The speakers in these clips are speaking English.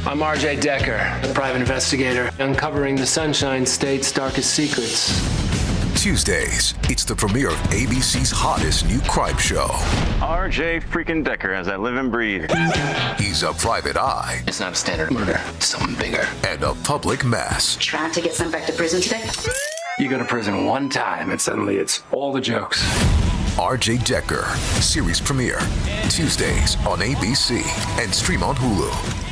I'm RJ Decker, a private investigator, uncovering the Sunshine State's darkest secrets. Tuesdays, it's the premiere of ABC's hottest new crime show. RJ freaking Decker has that live and breathe. He's a private eye. It's not a standard murder, it's something bigger. And a public mess. Trying to get sent back to prison today? You go to prison one time and suddenly it's all the jokes. RJ Decker, series premiere, Tuesdays on ABC and stream on Hulu.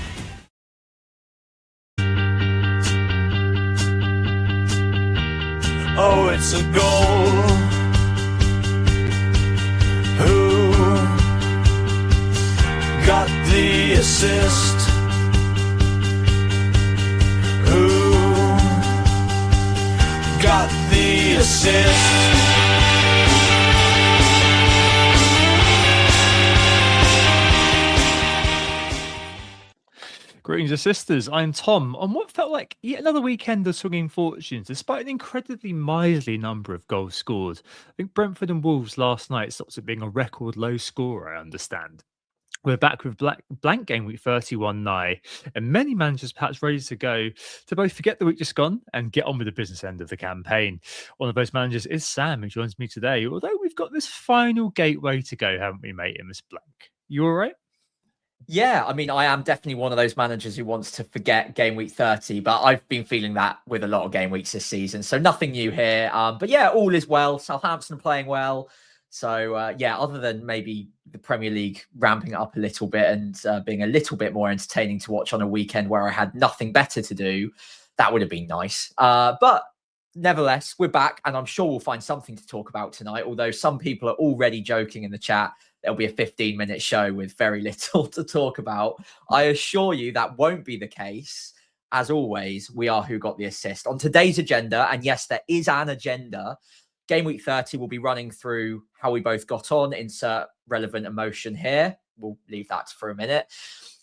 Oh, it's a goal. Who got the assist? Who got the assist? Greetings, and sisters. I'm Tom. On what felt like yet another weekend of swinging fortunes, despite an incredibly miserly number of goals scored. I think Brentford and Wolves last night stopped at being a record low score, I understand. We're back with blank game week 31 Nigh, and many managers perhaps ready to go to both forget the week just gone and get on with the business end of the campaign. One of those managers is Sam, who joins me today, although we've got this final gateway to go, haven't we, mate, in this blank? You all right? Yeah, I mean, I am definitely one of those managers who wants to forget game week 30, but I've been feeling that with a lot of game weeks this season. So nothing new here. But yeah, all is well. Southampton playing well. So yeah, other than maybe the Premier League ramping up a little bit and being a little bit more entertaining to watch on a weekend where I had nothing better to do, that would have been nice. But nevertheless, we're back and I'm sure we'll find something to talk about tonight. Although some people are already joking in the chat there'll be a 15-minute show with very little to talk about. I assure you that won't be the case. As always, we are Who Got the Assist. On today's agenda, and yes, there is an agenda, Game Week 30 will be running through how we both got on, insert relevant emotion here. We'll leave that for a minute.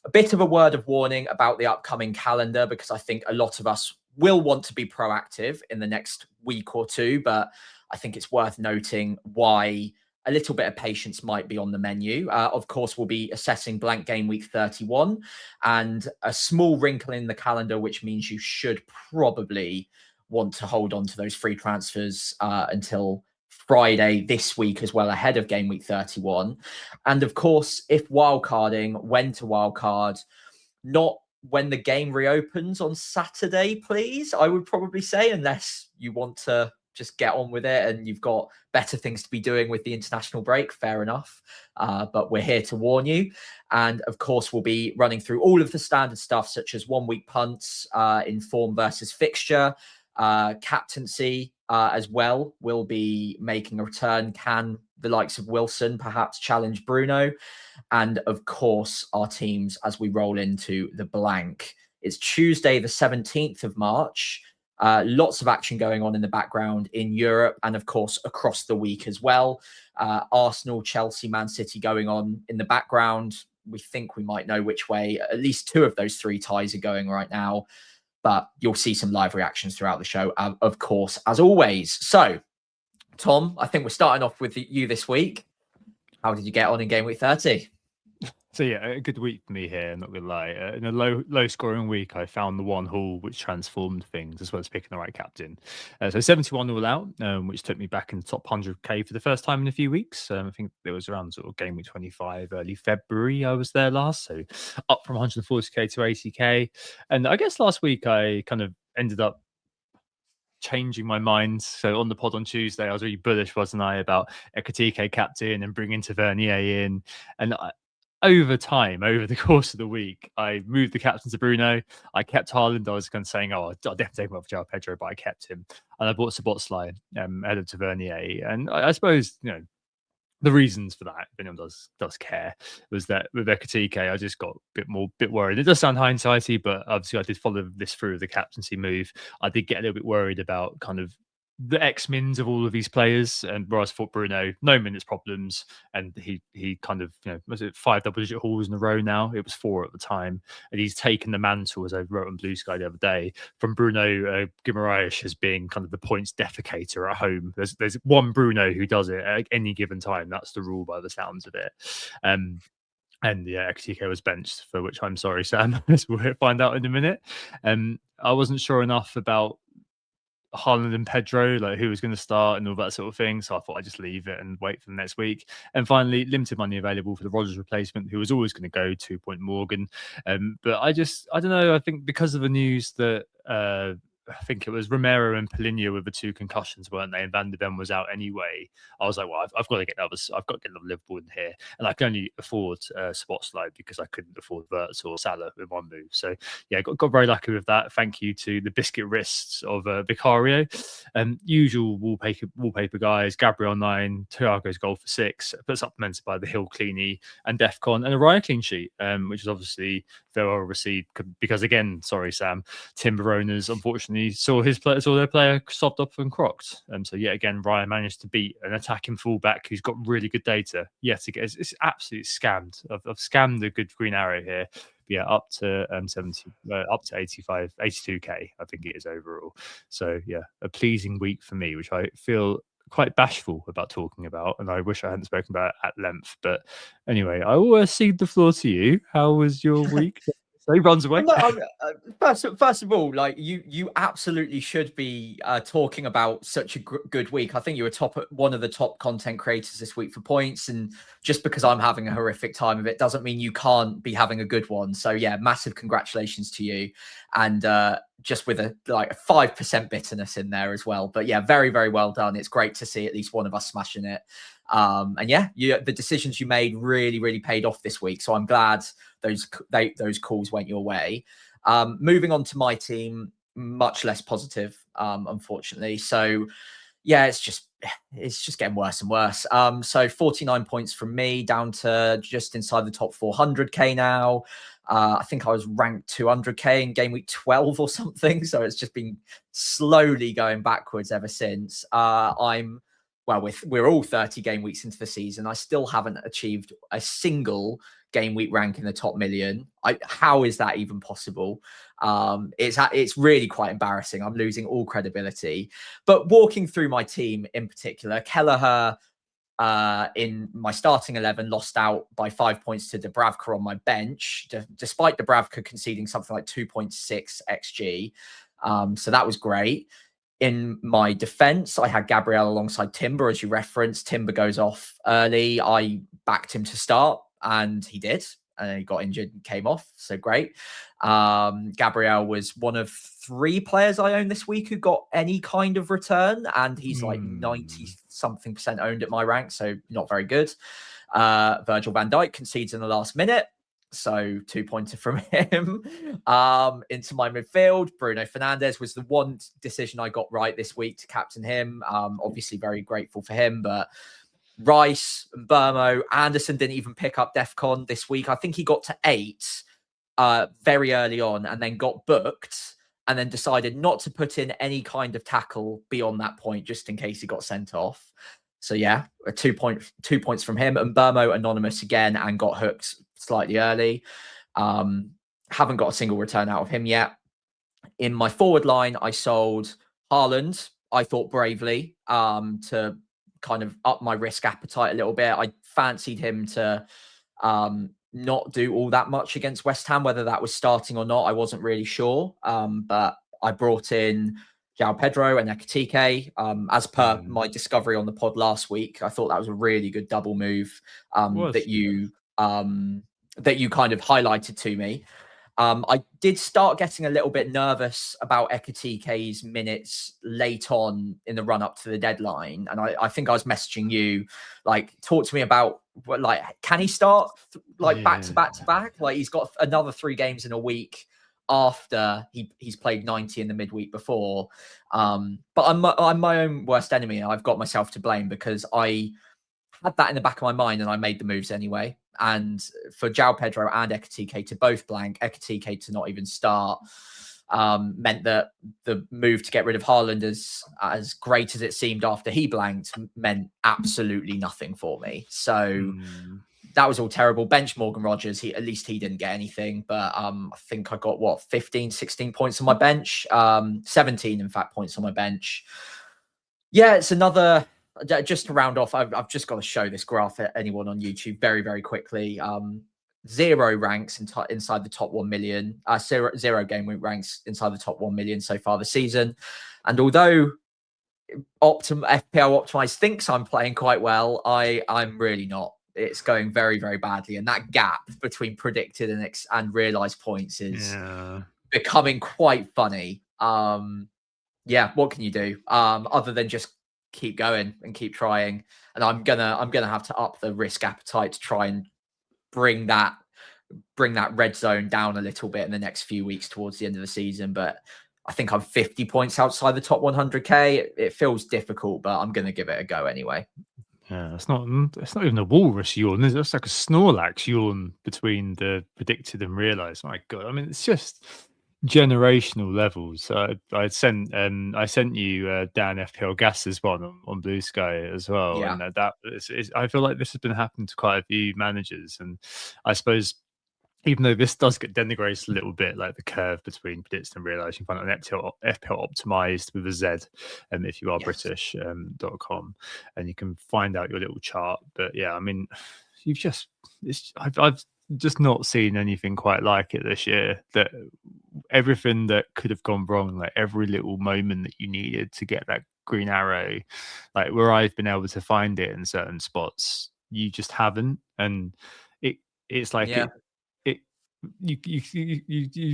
A bit of a word of warning about the upcoming calendar, because I think a lot of us will want to be proactive in the next week or two, but I think it's worth noting why a little bit of patience might be on the menu. Of course, we'll be assessing blank game week 31 and a small wrinkle in the calendar, which means you should probably want to hold on to those free transfers until Friday this week as well, ahead of game week 31. And of course, if wildcarding, when to wildcard, not when the game reopens on Saturday, please, I would probably say, unless you want to just get on with it and you've got better things to be doing with the international break, fair enough. But we're here to warn you. And of course, we'll be running through all of the standard stuff, such as 1 week punts, inform versus fixture, captaincy as well. Will be making a return. Can the likes of Wilson perhaps challenge Bruno? And of course, our teams as we roll into the blank. It's Tuesday, the 17th of March. Lots of action going on in the background in Europe and, of course, across the week as well. Arsenal, Chelsea, Man City going on in the background. We think we might know which way at least two of those three ties are going right now. But you'll see some live reactions throughout the show, of course, as always. So, Tom, I think we're starting off with you this week. How did you get on in Game Week 30? So yeah, a good week for me here, not gonna lie. In a low scoring week, I found the one haul which transformed things, as well as picking the right captain. So 71 all out, which took me back in the top 100k for the first time in a few weeks. I think it was around sort of game week 25, early February I was there last, so up from 140k to 80k. And I guess last week I kind of ended up changing my mind. So on the pod on Tuesday, I was really bullish, wasn't I, about Ekatike captain and bringing Tavernier in. And over time, over the course of the week, I moved the captain to Bruno. I kept Haaland. I was kind of saying, I'll definitely take him off João Pedro, but I kept him. And I bought Szoboszlai ahead of Tavernier. And I suppose, the reasons for that, if anyone does care, was that with Ekatike, I just got a bit worried. It does sound hindsighty, but obviously I did follow this through with the captaincy move. I did get a little bit worried about kind of the X-mins of all of these players, and whereas I thought Bruno, no minutes problems, and he kind of, was it 5 double-digit hauls in a row now? It was 4 at the time, and he's taken the mantle, as I wrote on Blue Sky the other day, from Bruno Guimaraes as being kind of the points defecator at home. There's one Bruno who does it at any given time. That's the rule by the sounds of it. And yeah, XTK was benched, for which I'm sorry, Sam, as we'll find out in a minute. I wasn't sure enough about Haaland and Pedro, like who was going to start and all that sort of thing. So I thought I'd just leave it and wait for the next week. And finally, limited money available for the Rodgers replacement, who was always going to go 2 Morgan. But I don't know. I think because of the news that I think it was Romero and Paulinho with the 2 concussions, weren't they? And Van de Ven was out anyway. I was like, well, I've got to get another Liverpool in here, and I can only afford Spotlight because I couldn't afford Verts or Salah in one move. So yeah, got very lucky with that. Thank you to the biscuit wrists of Vicario. Usual wallpaper guys: Gabriel 9, Thiago's goal for 6, but supplemented by the Hill Cleany and Defcon and a Raya clean sheet, which is obviously very well received because again, sorry Sam, Timber owners unfortunately saw their player sobbed up and crocked. So yet again, Ryan managed to beat an attacking fullback who's got really good data. Yet again, it's absolutely scammed. I've scammed a good green arrow here. But yeah, up to 82k, I think it is overall. So yeah, a pleasing week for me, which I feel quite bashful about talking about, and I wish I hadn't spoken about it at length. But anyway, I will cede the floor to you. How was your week? So he runs away. First of all, like you absolutely should be talking about such a good week. I think you were one of the top content creators this week for points, and just because I'm having a horrific time of it doesn't mean you can't be having a good one. So yeah, massive congratulations to you, and just with a 5% bitterness in there as well. But yeah, very, very well done. It's great to see at least one of us smashing it. And yeah, the decisions you made really, really paid off this week. So I'm glad those calls went your way. Moving on to my team, much less positive, unfortunately. So yeah, it's just getting worse and worse. So 49 points from me, down to just inside the top 400k now. I think I was ranked 200k in game week 12 or something. So it's just been slowly going backwards ever since. We're all 30 game weeks into the season. I still haven't achieved a single game week rank in the top million. How is that even possible? It's really quite embarrassing. I'm losing all credibility. But walking through my team in particular, Kelleher in my starting 11 lost out by 5 points to Dubravka on my bench, despite Dubravka conceding something like 2.6 xg. So that was great. In my defense, I had Gabriel alongside Timber, as you referenced. Timber goes off early. I backed him to start, and he did. And he got injured and came off. So great. Gabriel was one of 3 players I owned this week who got any kind of return. And he's like 90-something% owned at my rank. So not very good. Virgil van Dijk concedes in the last minute. So 2-pointer from him. Into my midfield, Bruno Fernandes was the one decision I got right this week to captain him. Obviously very grateful for him, but Rice, Burmo, Anderson didn't even pick up Defcon this week. I think he got to 8 very early on and then got booked and then decided not to put in any kind of tackle beyond that point, just in case he got sent off. So yeah, 2 points from him. And Burmo anonymous again and got hooked slightly early. Haven't got a single return out of him yet. In my forward line, I sold Haaland, I thought bravely, to kind of up my risk appetite a little bit. I fancied him to not do all that much against West Ham, whether that was starting or not. I wasn't really sure. But I brought in João Pedro and Ekitike. As per my discovery on the pod last week, I thought that was a really good double move that you kind of highlighted to me. I did start getting a little bit nervous about Ekitike's minutes late on in the run up to the deadline. And I think I was messaging you, like, talk to me about can he start back to back? Like, he's got another 3 games in a week after he's played 90 in the midweek before. But I'm my own worst enemy. I've got myself to blame because I had that in the back of my mind and I made the moves anyway. And for João Pedro and Ekitike to both blank, Ekitike to not even start, meant that the move to get rid of Haaland, as great as it seemed after he blanked, meant absolutely nothing for me. So that was all terrible. Bench Morgan Rodgers, at least he didn't get anything, but I think I got 15, 16 points on my bench, 17 in fact points on my bench. Yeah, it's another. Just to round off, I've just got to show this graph at anyone on YouTube very, very quickly. zero ranks inside the top 1 million, zero game week ranks inside the top 1 million so far this season. And although FPL Optimized thinks I'm playing quite well, I'm really not. It's going very, very badly. And that gap between predicted and realized points is becoming quite funny. What can you do? Other than just keep going and keep trying. And I'm gonna have to up the risk appetite to try and bring that red zone down a little bit in the next few weeks towards the end of the season. But I think I'm 50 points outside the top 100k. It feels difficult, but I'm going to give it a go anyway. Yeah, it's not even a walrus yawn. It's like a Snorlax yawn between the predicted and realized. My God, I mean, it's just generational levels. I sent you Dan FPL Gas's one on Blue Sky as well, Yeah. and that is, I feel like this has been happening to quite a few managers, and I suppose, even though this does get denigrated a little bit, like the curve between predicted and realized, you can find it on FPL Optimized with a Z, if you are British.com, and you can find out your little chart. But yeah, I mean, I've just not seen anything quite like it this year. That everything that could have gone wrong, like every little moment that you needed to get that green arrow, like where I've been able to find it in certain spots, you just haven't, and it's like you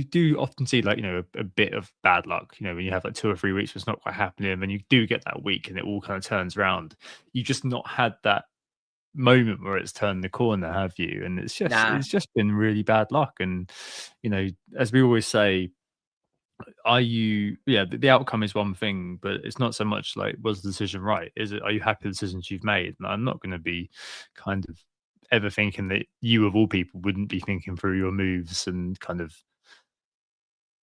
do often see, like, a bit of bad luck, when you have like 2 or 3 weeks where it's not quite happening, and then you do get that week and it all kind of turns around. You just not had that moment where it's turned the corner, have you? And it's just been really bad luck. And as we always say, the outcome is one thing, but it's not so much like, was the decision right? Are you happy with the decisions you've made? And I'm not going to be kind of ever thinking that you, of all people, wouldn't be thinking through your moves and kind of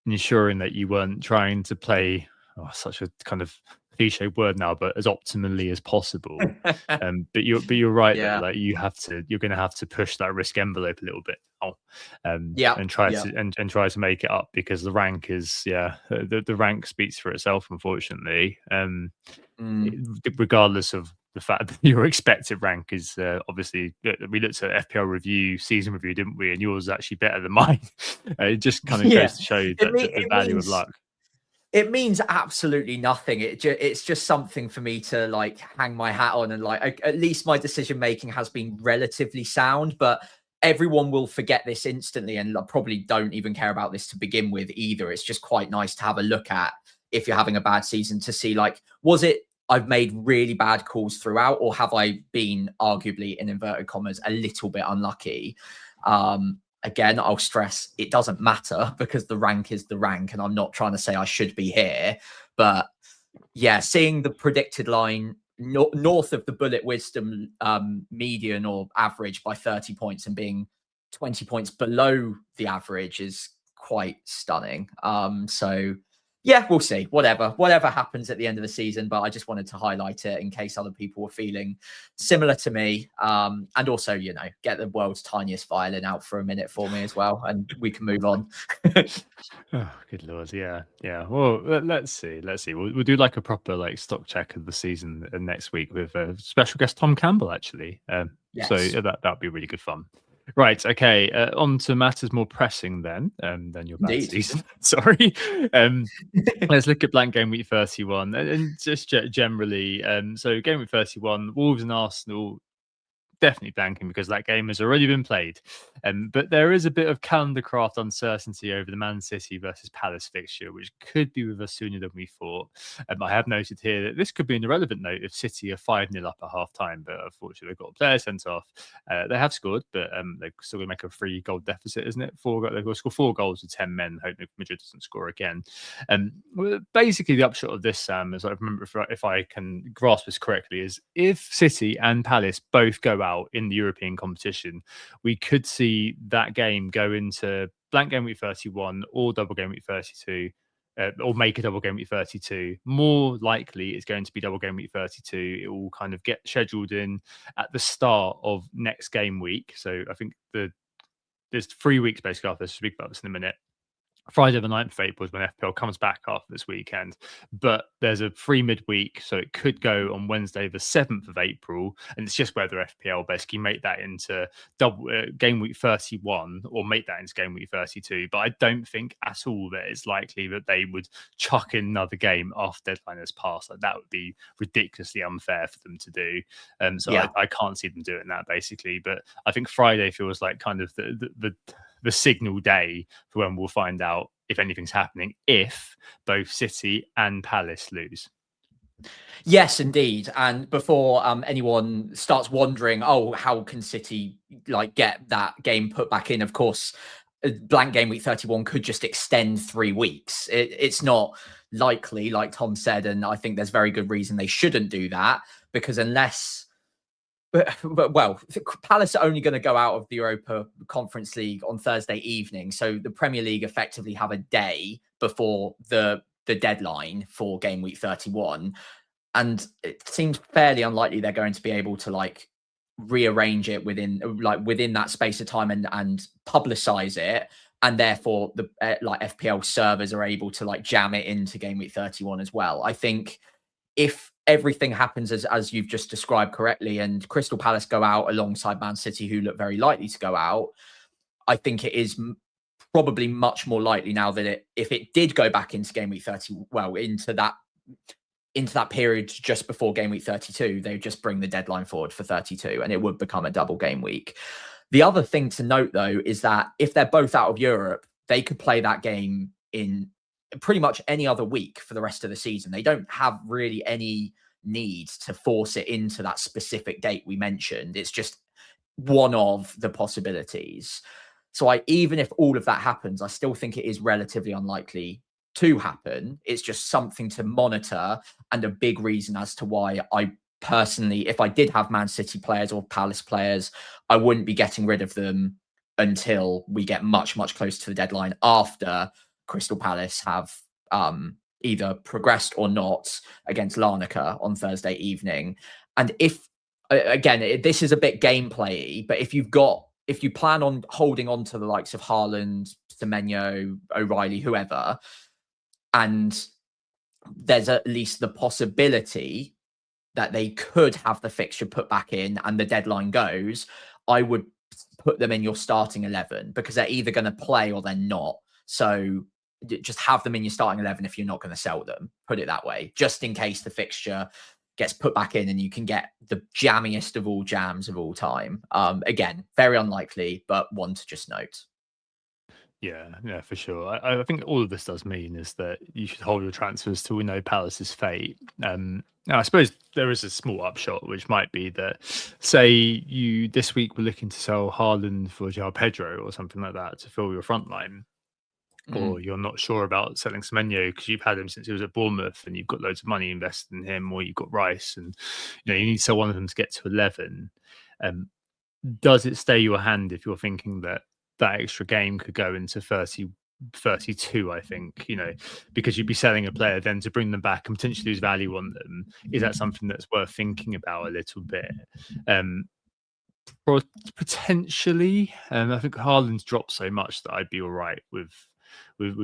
ensuring that you weren't trying to play, such a kind of cliche word now, but as optimally as possible. But you're right, that like you're going to have to push that risk envelope a little bit and try to make it up, because the rank is the rank speaks for itself, unfortunately. Regardless of the fact that your expected rank is obviously, we looked at FPL season review, didn't we? And yours is actually better than mine. It just kind of goes to show you the value of luck. It means absolutely nothing. It's just something for me to like hang my hat on, and like at least my decision making has been relatively sound. But everyone will forget this instantly, and probably don't even care about this to begin with either. It's just quite nice to have a look at, if you're having a bad season, to see, like, was it I've made really bad calls throughout, or have I been, arguably in inverted commas, a little bit unlucky? Again, I'll stress, it doesn't matter, because the rank is the rank, and I'm not trying to say I should be here. But yeah, seeing the predicted line north of the Bullet Wisdom median or average by 30 points, and being 20 points below the average, is quite stunning. So yeah, we'll see. Whatever happens at the end of the season, but I just wanted to highlight it in case other people were feeling similar to me. And also, get the world's tiniest violin out for a minute for me as well, and we can move on. Oh, good Lord. Yeah. Well, let's see. We'll do like a proper like stock check of the season next week with a special guest, Tom Campbell, actually. Yes. So that'll be really good fun. Right. Okay. On to matters more pressing then than your bad season. Sorry. Let's look at blank game week 31 and just generally. So game week 31, Wolves and Arsenal. Definitely blanking, because that game has already been played. But there is a bit of calendar craft uncertainty over the Man City versus Palace fixture, which could be with us sooner than we thought. I have noted here that this could be an irrelevant note if City are 5-0 up at half time, but unfortunately they've got a player sent off. They have scored, but they're still going to make a 3-goal deficit, isn't it? They've got to score 4 goals with 10 men, hoping Madrid doesn't score again. Basically, the upshot of this, Sam, as I remember, if I can grasp this correctly, is if City and Palace both go out in the European competition, we could see that game go into blank game week 31 or double game week 32, or make a double game week 32. More likely it's going to be double game week 32. It will kind of get scheduled in at the start of next game week. So I think there's 3 weeks basically after this. We'll speak about this in a minute. Friday the 9th of April is when FPL comes back after this weekend, but there's a free midweek, so it could go on Wednesday the 7th of April, and it's just whether FPL basically make that into game week 31 or make that into game week 32. But I don't think at all that it's likely that they would chuck in another game after deadline has passed. Like, that would be ridiculously unfair for them to do. So Yeah. I can't see them doing that basically. But I think Friday feels like kind of the signal day for when we'll find out if anything's happening, if both City and Palace lose. Yes, indeed. And before anyone starts wondering, oh, how can City like get that game put back in? Of course, blank game week 31 could just extend 3 weeks. It's not likely, like Tom said, and I think there's very good reason they shouldn't do that, because unless well, Palace are only going to go out of the Europa Conference League on Thursday evening. So the Premier League effectively have a day before the deadline for game week 31. And it seems fairly unlikely they're going to be able to like rearrange it within that space of time and publicize it. And therefore the like FPL servers are able to like jam it into game week 31 as well. I think if everything happens as you've just described correctly, and Crystal Palace go out alongside Man City, who look very likely to go out, I think it is probably much more likely now that if it did go back into game week 30, well, into that period just before game week 32, they would just bring the deadline forward for 32 and it would become a double game week. The other thing to note, though, is that if they're both out of Europe, they could play that game in pretty much any other week for the rest of the season. They don't have really any need to force it into that specific date we mentioned. It's just one of the possibilities. So even if all of that happens, I still think it is relatively unlikely to happen. It's just something to monitor, and a big reason as to why I personally, if I did have Man City players or Palace players, I wouldn't be getting rid of them until we get much, much closer to the deadline, after Crystal Palace have either progressed or not against Larnaca on Thursday evening. And if, again, this is a bit gameplay-y, but if you plan on holding on to the likes of Haaland, Semenyo, O'Reilly, whoever, and there's at least the possibility that they could have the fixture put back in and the deadline goes, I would put them in your starting 11, because they're either going to play or they're not. So just have them in your starting 11 if you're not going to sell them, put it that way, just in case the fixture gets put back in and you can get the jammiest of all jams of all time. Again, very unlikely, but one to just note. Yeah, for sure. I think all of this does mean is that you should hold your transfers till we know Palace's fate. Now, I suppose there is a small upshot, which might be that, say you this week were looking to sell Haaland for João Pedro or something like that to fill your front line, or you're not sure about selling Semenyo because you've had him since he was at Bournemouth and you've got loads of money invested in him, or you've got Rice and you need to sell one of them to get to 11. Does it stay your hand if you're thinking that extra game could go into 32, I think, because you'd be selling a player then to bring them back and potentially lose value on them? Is that something that's worth thinking about a little bit? Or potentially, I think Haaland's dropped so much that I'd be all right with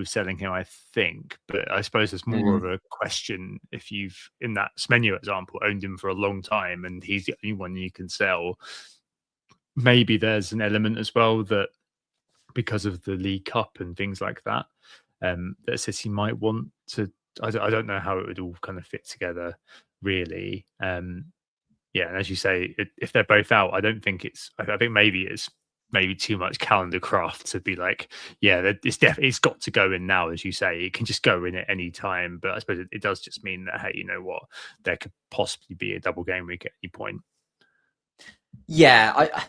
selling him, I think. But I suppose there's more of a question if you've, in that Semenyo example, owned him for a long time and he's the only one you can sell. Maybe there's an element as well that, because of the League Cup and things like that, that City might want to. I don't know how it would all kind of fit together, really. And as you say, if they're both out, I don't think it's. I think maybe it's too much calendar craft to be like, it's got to go in now, as you say. It can just go in at any time, but I suppose it does just mean that, hey, you know what, there could possibly be a double game week at any point. Yeah, I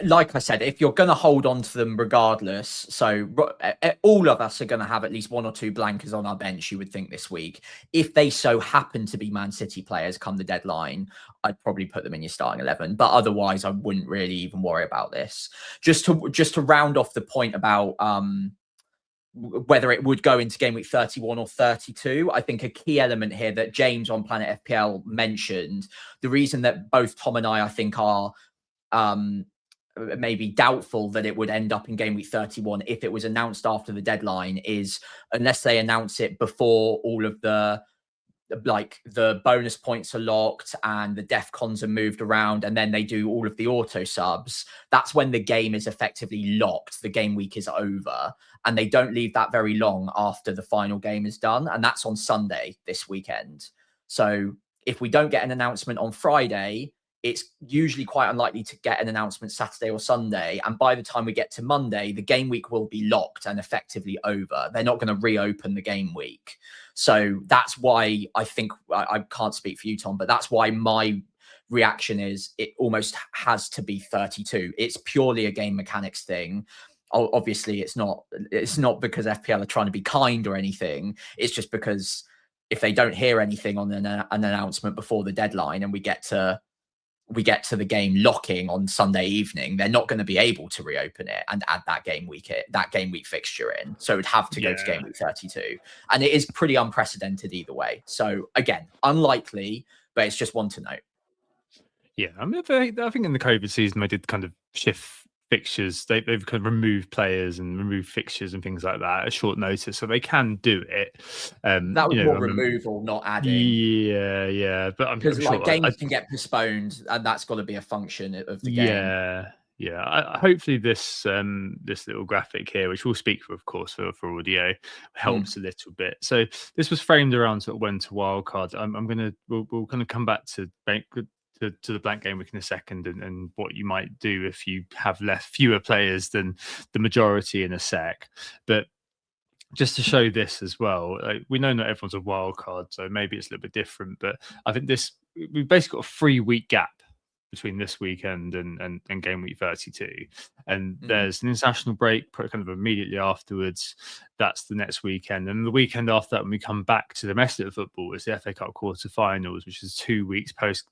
like I said, if you're going to hold on to them regardless, so all of us are going to have at least one or two blankers on our bench, you would think, this week. If they so happen to be Man City players come the deadline, I'd probably put them in your starting 11. But otherwise, I wouldn't really even worry about this. Just to round off the point about whether it would go into game week 31 or 32, I think a key element here that James on Planet FPL mentioned, the reason that both Tom and I think are maybe doubtful that it would end up in game week 31 if it was announced after the deadline is unless they announce it before all of the bonus points are locked and the def cons are moved around and then they do all of the auto subs, that's when the game is effectively locked. The game week is over and they don't leave that very long after the final game is done. And that's on Sunday this weekend. So if we don't get an announcement on Friday, it's usually quite unlikely to get an announcement Saturday or Sunday. And by the time we get to Monday, the game week will be locked and effectively over. They're not going to reopen the game week. So that's why I think, I can't speak for you, Tom, but that's why my reaction is it almost has to be 32. It's purely a game mechanics thing. Obviously, it's not because FPL are trying to be kind or anything. It's just because if they don't hear anything on an announcement before the deadline and we get to the game locking on Sunday evening, they're not going to be able to reopen it and add that game week fixture in. So it would have to go to game week 32. And it is pretty unprecedented either way. So again, unlikely, but it's just one to note. Yeah, I mean, I think in the COVID season, they did kind of shift fixtures. They've kind of removed players and removed fixtures and things like that at short notice, so they can do it. That was more removal, not adding. Yeah, but I'm because sure games can get postponed, and that's got to be a function of the game. Yeah. Hopefully, this little graphic here, which we'll speak for, of course, for audio, helps a little bit. So this was framed around sort of when to wildcard. We'll kind of come back to the blank game week in a second and what you might do if you have fewer players than the majority in a sec. But just to show this as well, we know not everyone's a wild card, so maybe it's a little bit different. But I think we've basically got a 3-week gap between this weekend and game week 32. And there's an international break kind of immediately afterwards. That's the next weekend. And the weekend after that, when we come back to the domestic football, is the FA Cup quarterfinals, which is 2 weeks post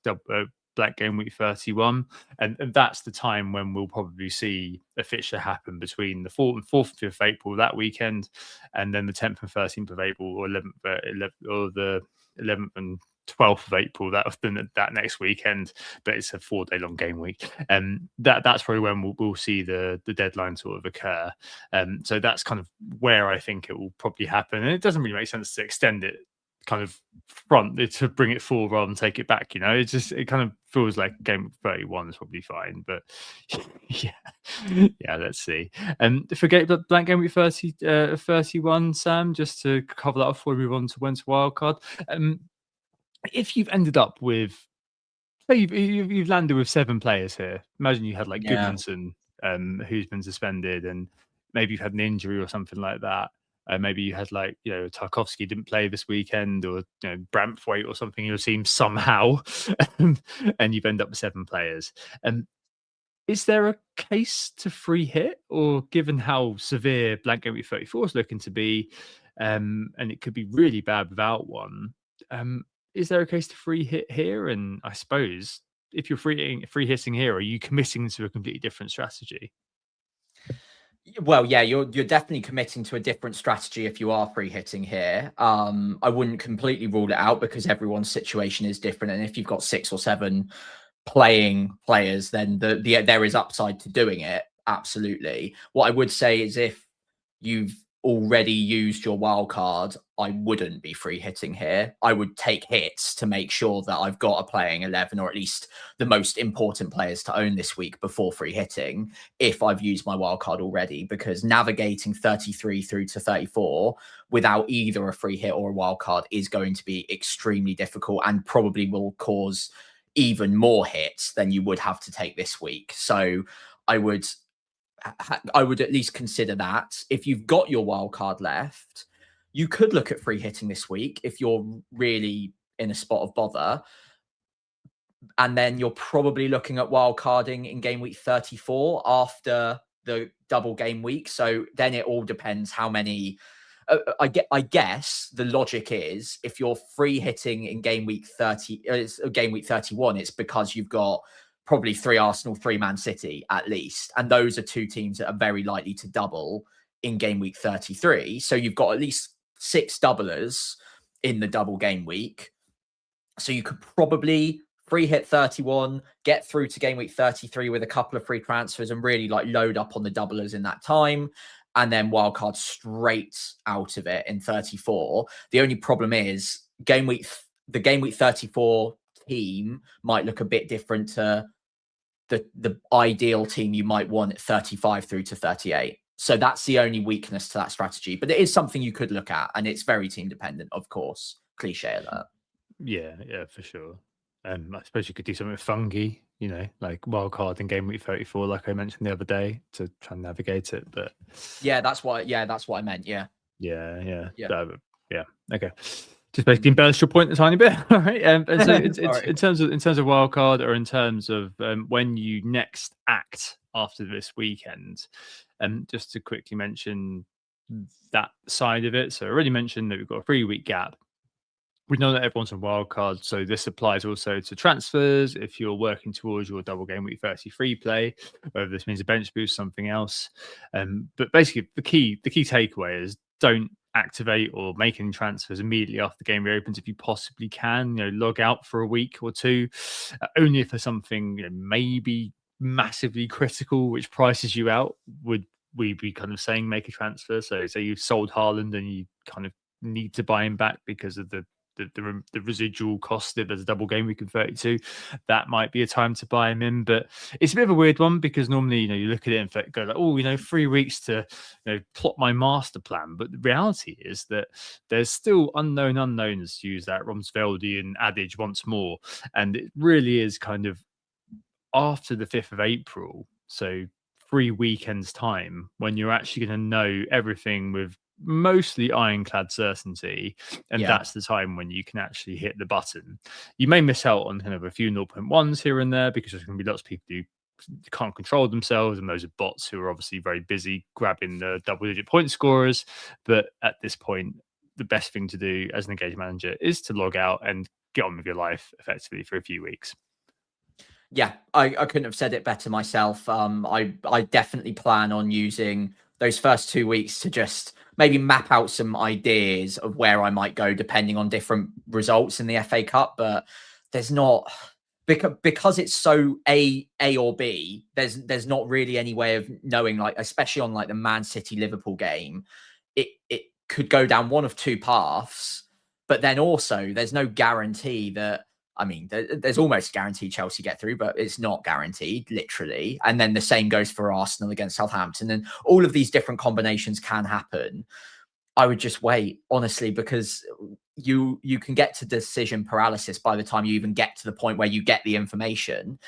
Black Game Week 31. And that's the time when we'll probably see a fixture happen between the 4th and 5th of April that weekend, and then the 10th and 13th of April, or the 11th and 12th of April, that next weekend. But it's a 4-day long game week. That's probably when we'll see the deadline sort of occur. So that's kind of where I think it will probably happen. And it doesn't really make sense to extend it kind of to bring it forward rather than take it back. It kind of feels like game 31 is probably fine, but yeah, let's see. Forget the blank game week 31, Sam, just to cover that off before we move on to when's wildcard. If you've ended up with, say you've landed with 7 players here, imagine you had like Goodmanson, who's been suspended, and maybe you've had an injury or something like that. Maybe you had Tarkovsky didn't play this weekend, or Brampthwaite or something in your team somehow, and you've ended up with 7 players. Is there a case to free hit, or given how severe blank game week 34 is looking to be, and it could be really bad without one? Is there a case to free hit here? And I suppose if you're free hitting here, are you committing to a completely different strategy? Well, yeah, you're definitely committing to a different strategy if you are free hitting here. I wouldn't completely rule it out because everyone's situation is different, and if you've got 6 or 7 playing players, then there is upside to doing it. Absolutely. What I would say is if you've already used your wild card, I wouldn't be free hitting here. I would take hits to make sure that I've got a playing 11, or at least the most important players to own this week before free hitting, if I've used my wild card already, because navigating 33 through to 34 without either a free hit or a wild card is going to be extremely difficult, and probably will cause even more hits than you would have to take this week. So I would at least consider that. If you've got your wild card left, you could look at free hitting this week if you're really in a spot of bother. And then you're probably looking at wild carding in game week 34 after the double game week. So then it all depends how many. I guess the logic is if you're free hitting in game week 31, it's because you've got probably 3 Arsenal, 3 Man City at least. And those are 2 teams that are very likely to double in game week 33. So you've got at least 6 doublers in the double game week. So you could probably free hit 31, get through to game week 33 with a couple of free transfers and really like load up on the doublers in that time. And then wildcard straight out of it in 34. The only problem is the game week 34 team might look a bit different to the ideal team you might want at 35 through to 38. So that's the only weakness to that strategy. But it is something you could look at, and it's very team dependent, of course. Cliche alert. Yeah, for sure. I suppose you could do something with fungi, like wildcard in game week 34, like I mentioned the other day, to try and navigate it. But that's what I meant. Yeah. Okay. Just basically embellish your point a tiny bit. All right. And so it's in terms of wildcard, or in terms of when you next act after this weekend, just to quickly mention that side of it. So I already mentioned that we've got a 3-week gap. We know that everyone's on wildcard, so this applies also to transfers if you're working towards your double game week 33 play, whether this means a bench boost, something else. But basically, the key takeaway is don't activate or make any transfers immediately after the game reopens if you possibly can. Log out for a week or two, only if there's something maybe massively critical which prices you out. Would we be kind of saying make a transfer? So say you've sold Haaland and you kind of need to buy him back because of the residual cost if there's a double game week in 32, that might be a time to buy him in. But it's a bit of a weird one, because normally you look at it and go like, 3 weeks to plot my master plan. But the reality is that there's still unknown unknowns, to use that Rumsfeldian adage once more, and it really is kind of after the 5th of April, so 3 weekends time, when you're actually going to know everything with mostly ironclad certainty, and that's the time when you can actually hit the button. You may miss out on kind of a few 0.1s here and there, because there's going to be lots of people who can't control themselves, and those are bots who are obviously very busy grabbing the double-digit point scorers. But at this point, the best thing to do as an engaged manager is to log out and get on with your life effectively for a few weeks. Yeah, I couldn't have said it better myself. I definitely plan on using those first 2 weeks to just maybe map out some ideas of where I might go depending on different results in the FA Cup. But there's not, because it's so A or B, there's not really any way of knowing, like, especially on like the Man City Liverpool game, it could go down one of two paths. But then also there's no guarantee that, I mean, there's almost a guarantee Chelsea get through, but it's not guaranteed, literally. And then the same goes for Arsenal against Southampton. And all of these different combinations can happen. I would just wait, honestly, because you can get to decision paralysis by the time you even get to the point where you get the information.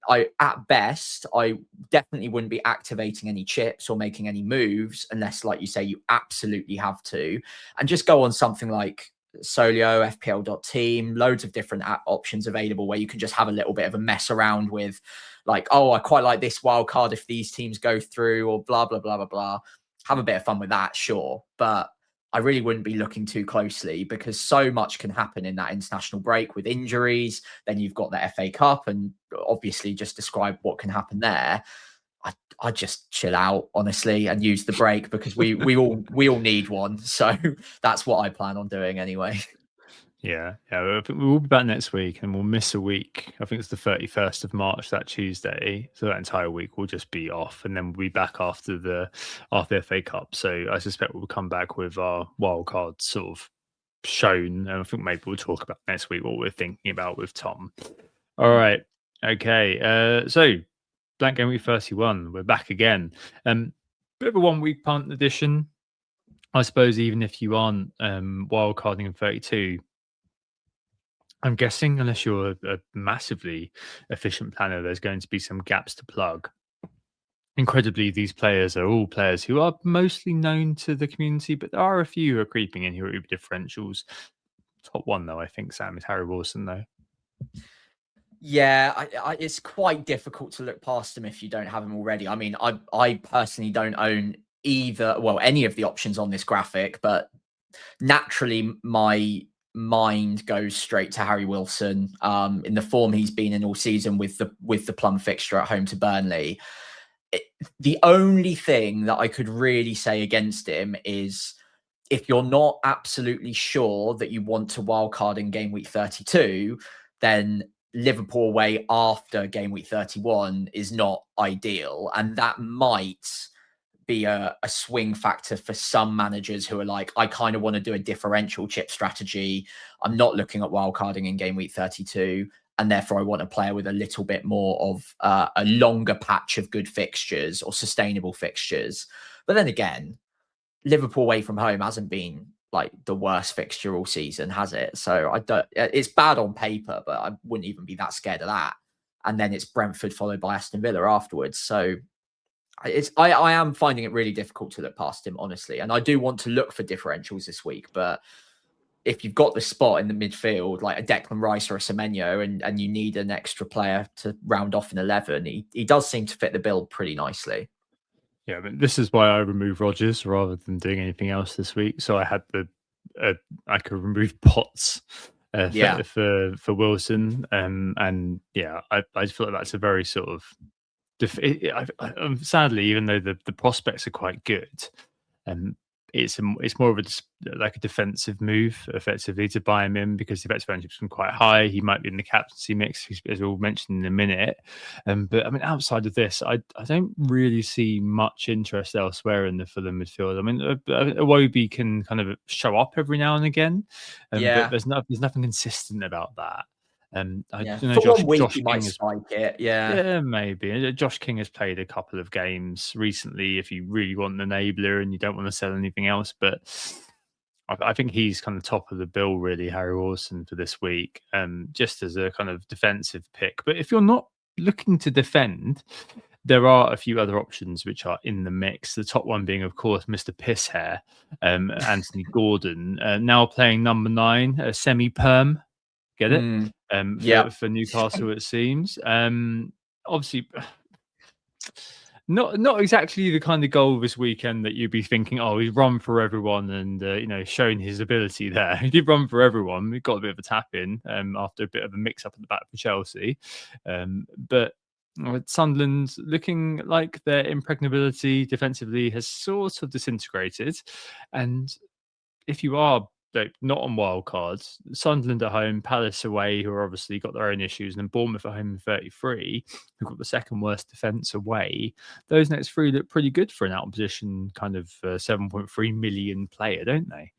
At best, I definitely wouldn't be activating any chips or making any moves unless, like you say, you absolutely have to. And just go on something like Solio, FPL.team, loads of different options available where you can just have a little bit of a mess around with, like, oh, I quite like this wild card if these teams go through, or blah, blah, blah, blah, blah. Have a bit of fun with that, sure. But I really wouldn't be looking too closely, because so much can happen in that international break with injuries. Then you've got the FA Cup, and obviously just describe what can happen there. I just chill out, honestly, and use the break, because we all need one. So that's what I plan on doing anyway. Yeah. I think we'll be back next week, and we'll miss a week. I think it's the 31st of March, that Tuesday. So that entire week will just be off, and then we'll be back after the FA Cup. So I suspect we'll come back with our wild card sort of shown, and I think maybe we'll talk about next week what we're thinking about with Tom. All right. Okay. So Blank Game Week 31, we're back again. Bit of a 1 week punt edition, I suppose. Even if you aren't wildcarding in 32, I'm guessing, unless you're a massively efficient planner, there's going to be some gaps to plug. Incredibly, these players are all players who are mostly known to the community, but there are a few who are creeping in who are Uber differentials. Top one, though, I think, Sam, is Harry Wilson, though. Yeah, it's quite difficult to look past him if you don't have him already. I mean, I personally don't own any of the options on this graphic, but naturally my mind goes straight to Harry Wilson in the form he's been in all season with the plum fixture at home to Burnley. The only thing that I could really say against him is, if you're not absolutely sure that you want to wildcard in game week 32, then Liverpool away after game week 31 is not ideal. And that might be a swing factor for some managers who are like, I kind of want to do a differential chip strategy. I'm not looking at wildcarding in game week 32. And therefore, I want a player with a little bit more of a longer patch of good fixtures or sustainable fixtures. But then again, Liverpool away from home hasn't been like the worst fixture all season, has it? So it's bad on paper, but I wouldn't even be that scared of that. And then it's Brentford followed by Aston Villa afterwards. So I am finding it really difficult to look past him, honestly. And I do want to look for differentials this week, but if you've got the spot in the midfield, like a Declan Rice or a Semenyo, and you need an extra player to round off in 11, he does seem to fit the bill pretty nicely. Yeah, but this is why I removed Rodgers rather than doing anything else this week. So I had I could remove Potts for Wilson, and yeah, I feel like that's a very sort of sadly, even though the prospects are quite good, it's more of a defensive move, effectively, to buy him in, because the effective ownership's been quite high. He might be in the captaincy mix, as we'll mention in a minute. But I mean, outside of this, I don't really see much interest elsewhere in the Fulham midfield. I mean, Iwobi can kind of show up every now and again, but there's nothing consistent about that. I don't know, for 1 week Josh he might spike it. Yeah, maybe. Josh King has played a couple of games recently if you really want an enabler and you don't want to sell anything else. But I think he's kind of top of the bill, really, Harry Wilson, for this week, just as a kind of defensive pick. But if you're not looking to defend, there are a few other options which are in the mix. The top one being, of course, Mr. Pisshair, Anthony Gordon, now playing number 9, a semi-perm. Get it? For Newcastle, it seems. Obviously, not exactly the kind of goal this weekend that you'd be thinking, oh, he's run for everyone and showing his ability there. He did run for everyone. He got a bit of a tap in after a bit of a mix up at the back for Chelsea. But Sunderland, looking like their impregnability defensively has sort of disintegrated. And if you are not on wild cards, Sunderland at home, Palace away, who are obviously got their own issues, and then Bournemouth at home in 33, who've got the second worst defence away. Those next 3 look pretty good for an out of position kind of 7.3 million player, don't they?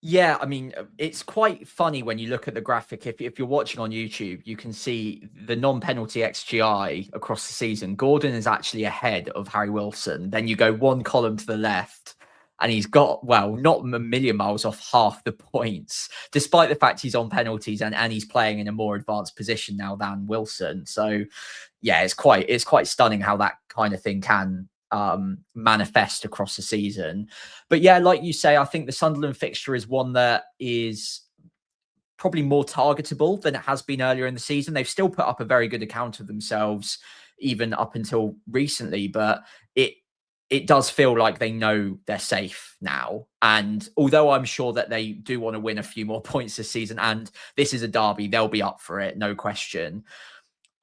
Yeah, I mean, it's quite funny when you look at the graphic. If you're watching on YouTube, you can see the non-penalty XGI across the season. Gordon is actually ahead of Harry Wilson. Then you go one column to the left, and he's got, not a million miles off half the points, despite the fact he's on penalties and he's playing in a more advanced position now than Wilson. So, yeah, it's quite stunning how that kind of thing can manifest across the season. But yeah, like you say, I think the Sunderland fixture is one that is probably more targetable than it has been earlier in the season. They've still put up a very good account of themselves, even up until recently, but it does feel like they know they're safe now. And although I'm sure that they do want to win a few more points this season, and this is a derby, they'll be up for it, no question.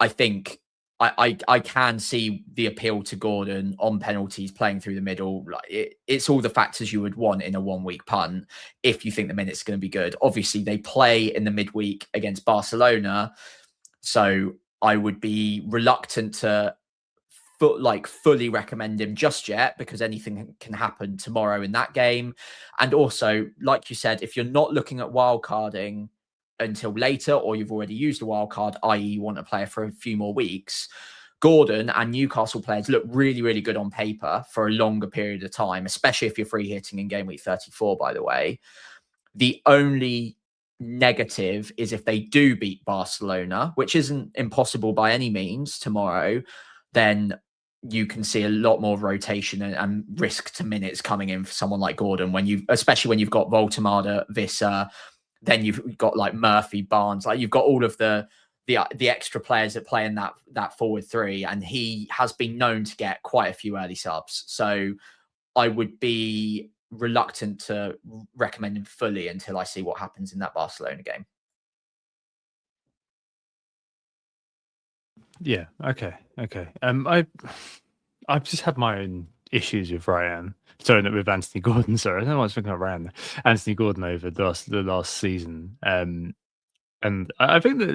I think I can see the appeal to Gordon on penalties, playing through the middle. It's all the factors you would want in a 1 week punt if you think the minute's going to be good. Obviously, they play in the midweek against Barcelona, so I would be reluctant to fully recommend him just yet, because anything can happen tomorrow in that game. And also, like you said, if you're not looking at wildcarding until later, or you've already used a wildcard, i.e. you want a player for a few more weeks, Gordon and Newcastle players look really, really good on paper for a longer period of time, especially if you're free hitting in game week 34, by the way. The only negative is if they do beat Barcelona, which isn't impossible by any means tomorrow, then you can see a lot more rotation and risk to minutes coming in for someone like Gordon, especially when you've got Voltemada, Visser, then you've got like Murphy, Barnes, like you've got all of the extra players that play in that forward 3, and he has been known to get quite a few early subs. So I would be reluctant to recommend him fully until I see what happens in that Barcelona game. Yeah. Okay. I've just had my own issues with Ryan. Sorry, with Anthony Gordon. Sorry, I don't know why I was thinking of Ryan. Anthony Gordon over the last season. And I think that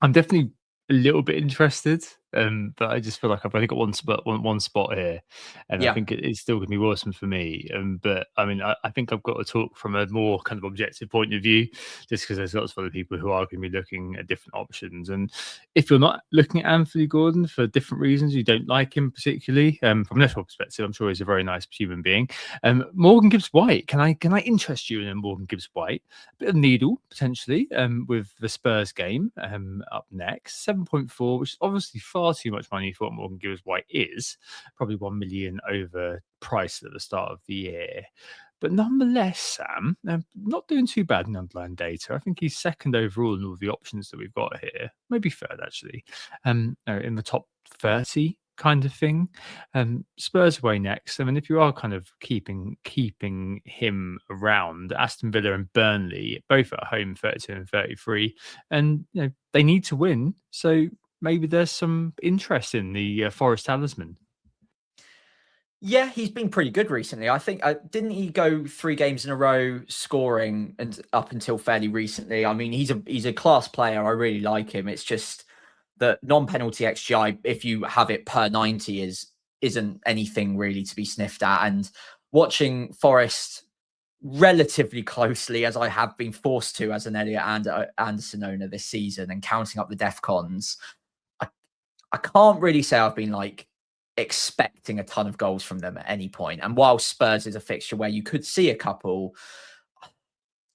I'm definitely a little bit interested, but I just feel like I've only got one spot here, and I Yeah. think it's still going to be Wilson for me. But I mean, I think I've got to talk from a more kind of objective point of view, just because there's lots of other people who are going to be looking at different options. And if you're not looking at Anthony Gordon for different reasons, you don't like him particularly, from an ethical perspective, I'm sure he's a very nice human being. Morgan Gibbs-White, can I interest you in a Morgan Gibbs-White? A bit of needle potentially, with the Spurs game up next, 7.4, which is obviously far too much money for what Morgan Gibbs-White is, probably 1 million over price at the start of the year. But nonetheless, Sam, not doing too bad in underlying data. I think he's second overall in all the options that we've got here, maybe third actually, in the top 30 kind of thing. Spurs away next. I mean, if you are kind of keeping him around, Aston Villa and Burnley, both at home, 32 and 33, and they need to win. So maybe there's some interest in the Forest talisman. Yeah, he's been pretty good recently. I think didn't he go 3 games in a row scoring and up until fairly recently? I mean, he's a class player. I really like him. It's just that non-penalty XGI, if you have it per 90, isn't anything really to be sniffed at. And watching Forest relatively closely, as I have been forced to as an Elliot Anderson owner this season, and counting up the DEFCONs, I can't really say I've been like expecting a ton of goals from them at any point. And while Spurs is a fixture where you could see a couple,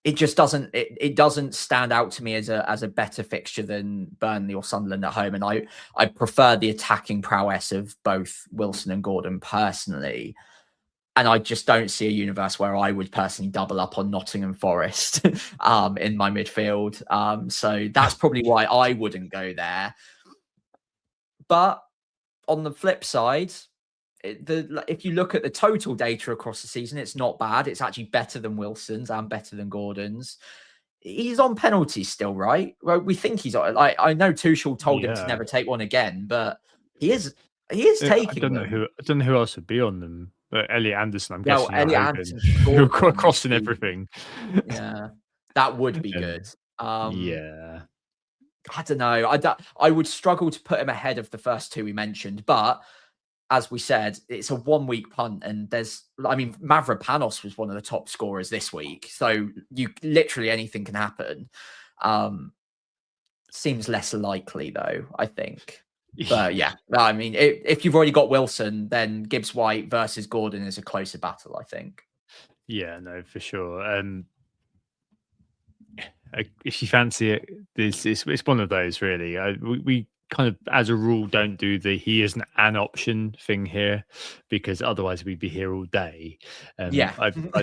it just doesn't stand out to me as a better fixture than Burnley or Sunderland at home. And I prefer the attacking prowess of both Wilson and Gordon personally. And I just don't see a universe where I would personally double up on Nottingham Forest in my midfield. So that's probably why I wouldn't go there. But on the flip side, if you look at the total data across the season, it's not bad. It's actually better than Wilson's and better than Gordon's. He's on penalties still, right? Well, we think he's on. I know Tuchel told him to never take one again, but he is taking them. I don't know who else would be on them. But Elliot Anderson, I'm guessing. Elliot Anderson, you're crossing everything. Yeah, that would be good. Yeah. I don't know. I would struggle to put him ahead of the first 2 we mentioned, but as we said, it's a 1-week punt, and Mavropanos was one of the top scorers this week, so literally anything can happen. Seems less likely though, I think. But yeah, I mean, if you've already got Wilson, then Gibbs-White versus Gordon is a closer battle, I think. Yeah, no, for sure. If you fancy it, it's one of those really. We kind of, as a rule, don't do the he isn't an option thing here, because otherwise we'd be here all day. I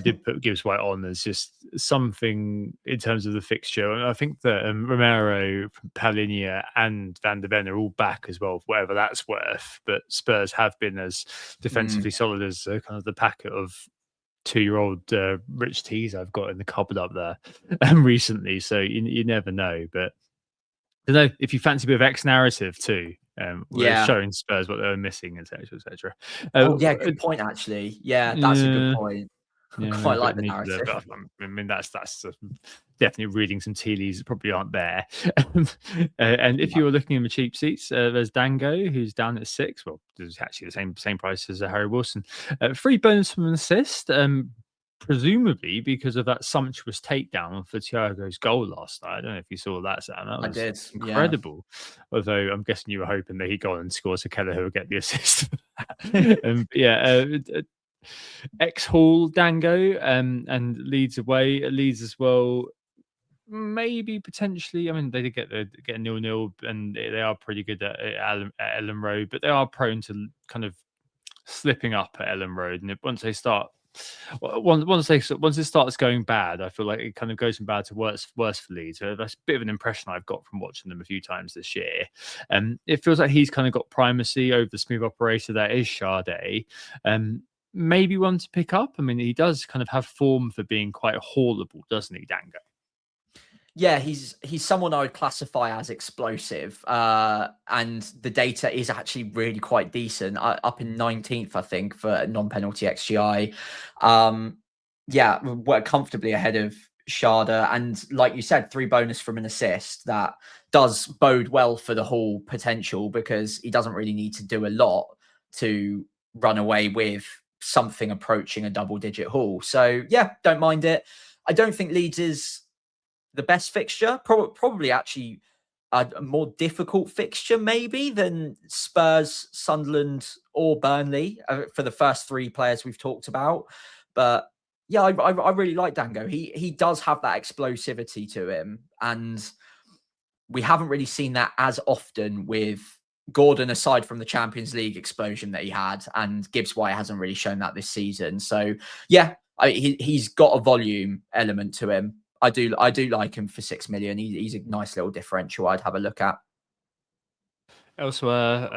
did put Gibbs-White on as just something in terms of the fixture. And I think that Romero, Paulinho and Van der Ven are all back as well, whatever that's worth. But Spurs have been as defensively solid as kind of the packet of 2-year-old Rich Teas I've got in the cupboard up there recently. So you never know. But I don't know if you fancy a bit of X narrative too. Showing Spurs what they were missing, etc., etc. Good point. Actually, that's a good point. I quite like the narrative. I mean, that's definitely reading some tea leaves that probably aren't there. And if you were looking in the cheap seats, there's Dango, who's down at 6. Well, there's actually the same price as Harry Wilson. 3 bonus from an assist, presumably because of that sumptuous takedown for Thiago's goal last night. I don't know if you saw that, Sam. That was incredible. Yeah. Although I'm guessing you were hoping that he'd go on and score, so Kelleher would get the assist for that. X Hall, Dango, and Leeds away. Leeds as well. Maybe potentially. I mean, they did get 0-0, and they are pretty good at Ellen Road, but they are prone to kind of slipping up at Ellen Road. And once it starts going bad, I feel like it kind of goes from bad to worse for Leeds. So that's a bit of an impression I've got from watching them a few times this year. It feels like he's kind of got primacy over the smooth operator that is Sade. Maybe one to pick up. I mean, he does kind of have form for being quite haulable, doesn't he, Dango? Yeah, he's someone I would classify as explosive, and the data is actually really quite decent, up in 19th, I think, for non-penalty XGI. We're comfortably ahead of Sharda, and like you said, 3 bonus from an assist. That does bode well for the Hall potential, because he doesn't really need to do a lot to run away with something approaching a double-digit Hall. So yeah, don't mind it. I don't think Leeds is the best fixture. Probably actually a more difficult fixture maybe than Spurs, Sunderland, or Burnley for the first 3 players we've talked about. But yeah, I really like Dango. He does have that explosivity to him, and we haven't really seen that as often with Gordon, aside from the Champions League explosion that he had, and Gibbs White hasn't really shown that this season. So yeah, he's got a volume element to him. I do like him for 6 million. He's a nice little differential I'd have a look at. Elsewhere,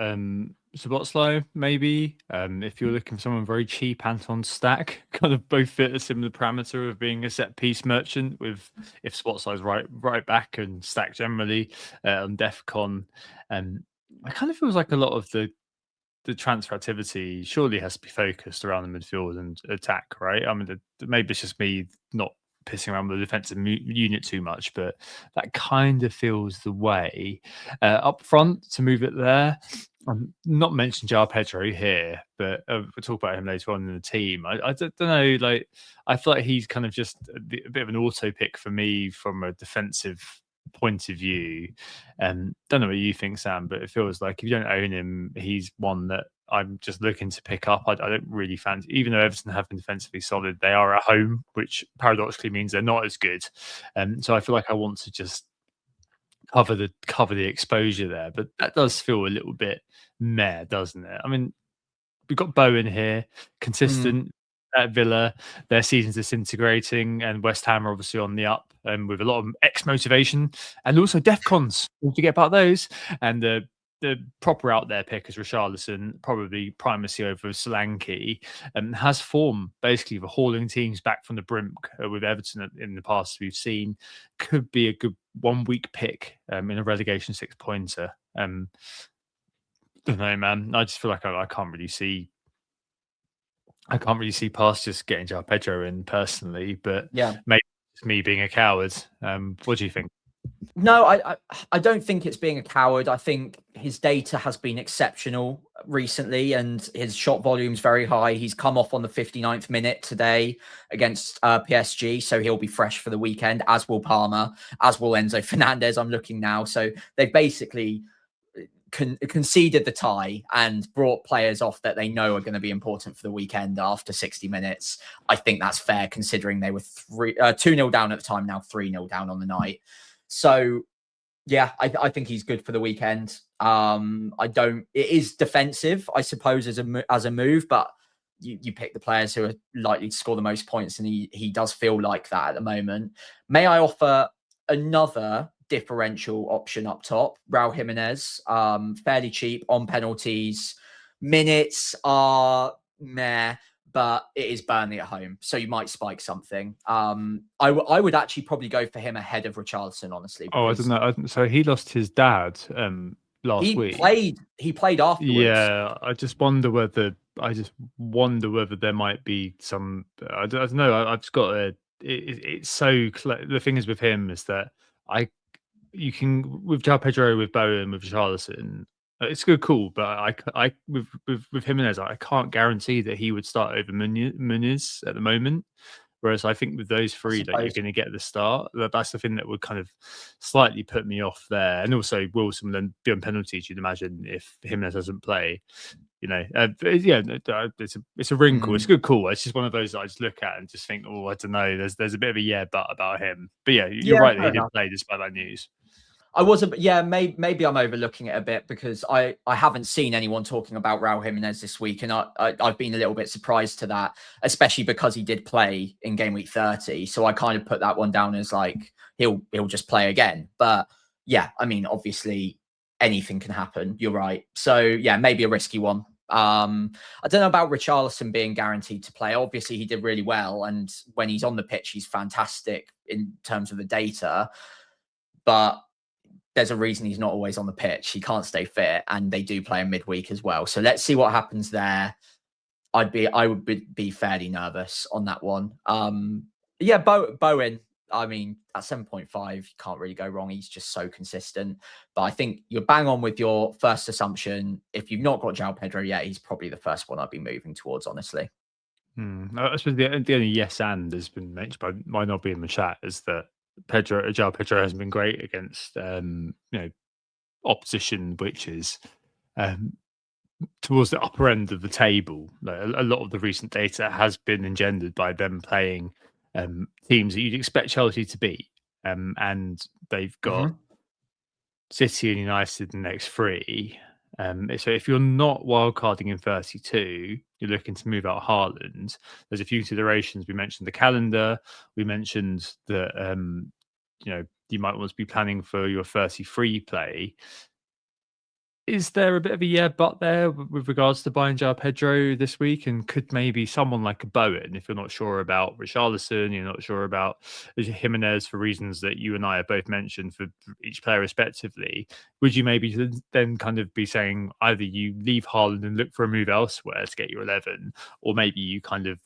Sobotslow, maybe. If you're looking for someone very cheap, Anton Stack, kind of both fit a similar parameter of being a set piece merchant, with if Sobotlow's right back and Stack generally on DEFCON. It kind of feels like a lot of the transfer activity surely has to be focused around the midfield and attack, right? I mean, maybe it's just me not pissing around with the defensive unit too much, but that kind of feels the way. Up front, to move it there, I'm not mentioning João Pedro here, but we'll talk about him later on in the team. I don't know, like, I feel like he's kind of just a bit of an auto pick for me from a defensive point of view. Don't know what you think, Sam, but it feels like if you don't own him, he's one that I'm just looking to pick up. I don't really fancy, even though Everton have been defensively solid, they are at home, which paradoxically means they're not as good. So I feel like I want to just cover the exposure there, but that does feel a little bit meh, doesn't it? I mean, we've got Bowen here, consistent at Villa. Their season's disintegrating, and West Ham are obviously on the up, with a lot of motivation, and also DEFCONs. Don't forget about those. And the proper out there pick is Richarlison, probably primacy over Solanke, and has form basically for hauling teams back from the brink with Everton in the past. We've seen could be a good 1 week pick in a relegation 6-pointer. Don't know, man. I just feel like I can't really see past just getting João Pedro in personally, but yeah, maybe it's me being a coward. What do you think? No, I don't think it's being a coward. I think his data has been exceptional recently, and his shot volume's very high. He's come off on the 59th minute today against PSG, so he'll be fresh for the weekend, as will Palmer, as will Enzo Fernandez. I'm looking now. So they've basically conceded the tie and brought players off that they know are going to be important for the weekend after 60 minutes. I think that's fair, considering they were 2-0 down at the time, now 3-0 down on the night. So yeah, I think he's good for the weekend. It is defensive, I suppose, as a move, but you pick the players who are likely to score the most points, and he does feel like that at the moment. May I offer another differential option up top? Raul Jimenez, fairly cheap on penalties. Minutes are meh, but it is Burnley at home, so you might spike something. I would actually probably go for him ahead of Richarlison, honestly. Oh, I don't know. So he lost his dad last week. He played afterwards. Yeah, I just wonder whether there might be some. I don't know. I've just got it's so. The thing is with him is that you can, with João Pedro, with Bowen, with Richarlison, it's good, cool, but I with Jimenez, I can't guarantee that he would start over Muniz at the moment. Whereas I think with those three that you're going to get at the start, that's the thing that would kind of slightly put me off there. And also Wilson then be on penalties, you'd imagine, if Jimenez doesn't play. You know, it's a wrinkle. It's a good call. It's just one of those that I just look at and just think, oh, I don't know. There's a bit of a but about him. But yeah, you're right that he didn't play despite that news. I wasn't, maybe I'm overlooking it a bit, because I haven't seen anyone talking about Raul Jimenez this week, and I've been a little bit surprised to that, especially because he did play in game week 30. So I kind of put that one down as like he'll just play again. But yeah, I mean, obviously anything can happen. You're right. So yeah, maybe a risky one. I don't know about Richarlison being guaranteed to play. Obviously, he did really well, and when he's on the pitch, he's fantastic in terms of the data. But there's a reason he's not always on the pitch. He can't stay fit, and they do play him midweek as well. So let's see what happens there. I would be fairly nervous on that one. Bowen, I mean, at 7.5, you can't really go wrong. He's just so consistent. But I think you're bang on with your first assumption. If you've not got João Pedro yet, he's probably the first one I'd be moving towards, honestly. I suppose the only yes and has been mentioned by might not be in the chat is that João Pedro hasn't been great against opposition, which is towards the upper end of the table. Like a lot of the recent data has been engendered by them playing teams that you'd expect Chelsea to beat, and they've got City and United in the next three. So if you're not wildcarding in 32, you're looking to move out Haaland. There's a few considerations. We mentioned the calendar. We mentioned that you might want to be planning for your 33 play. Is there a bit of a yeah but there with regards to buying João Pedro this week? And could maybe someone like a Bowen, if you're not sure about Richarlison, you're not sure about Jimenez for reasons that you and I have both mentioned for each player respectively, would you maybe then kind of be saying either you leave Haaland and look for a move elsewhere to get your 11, or maybe you kind of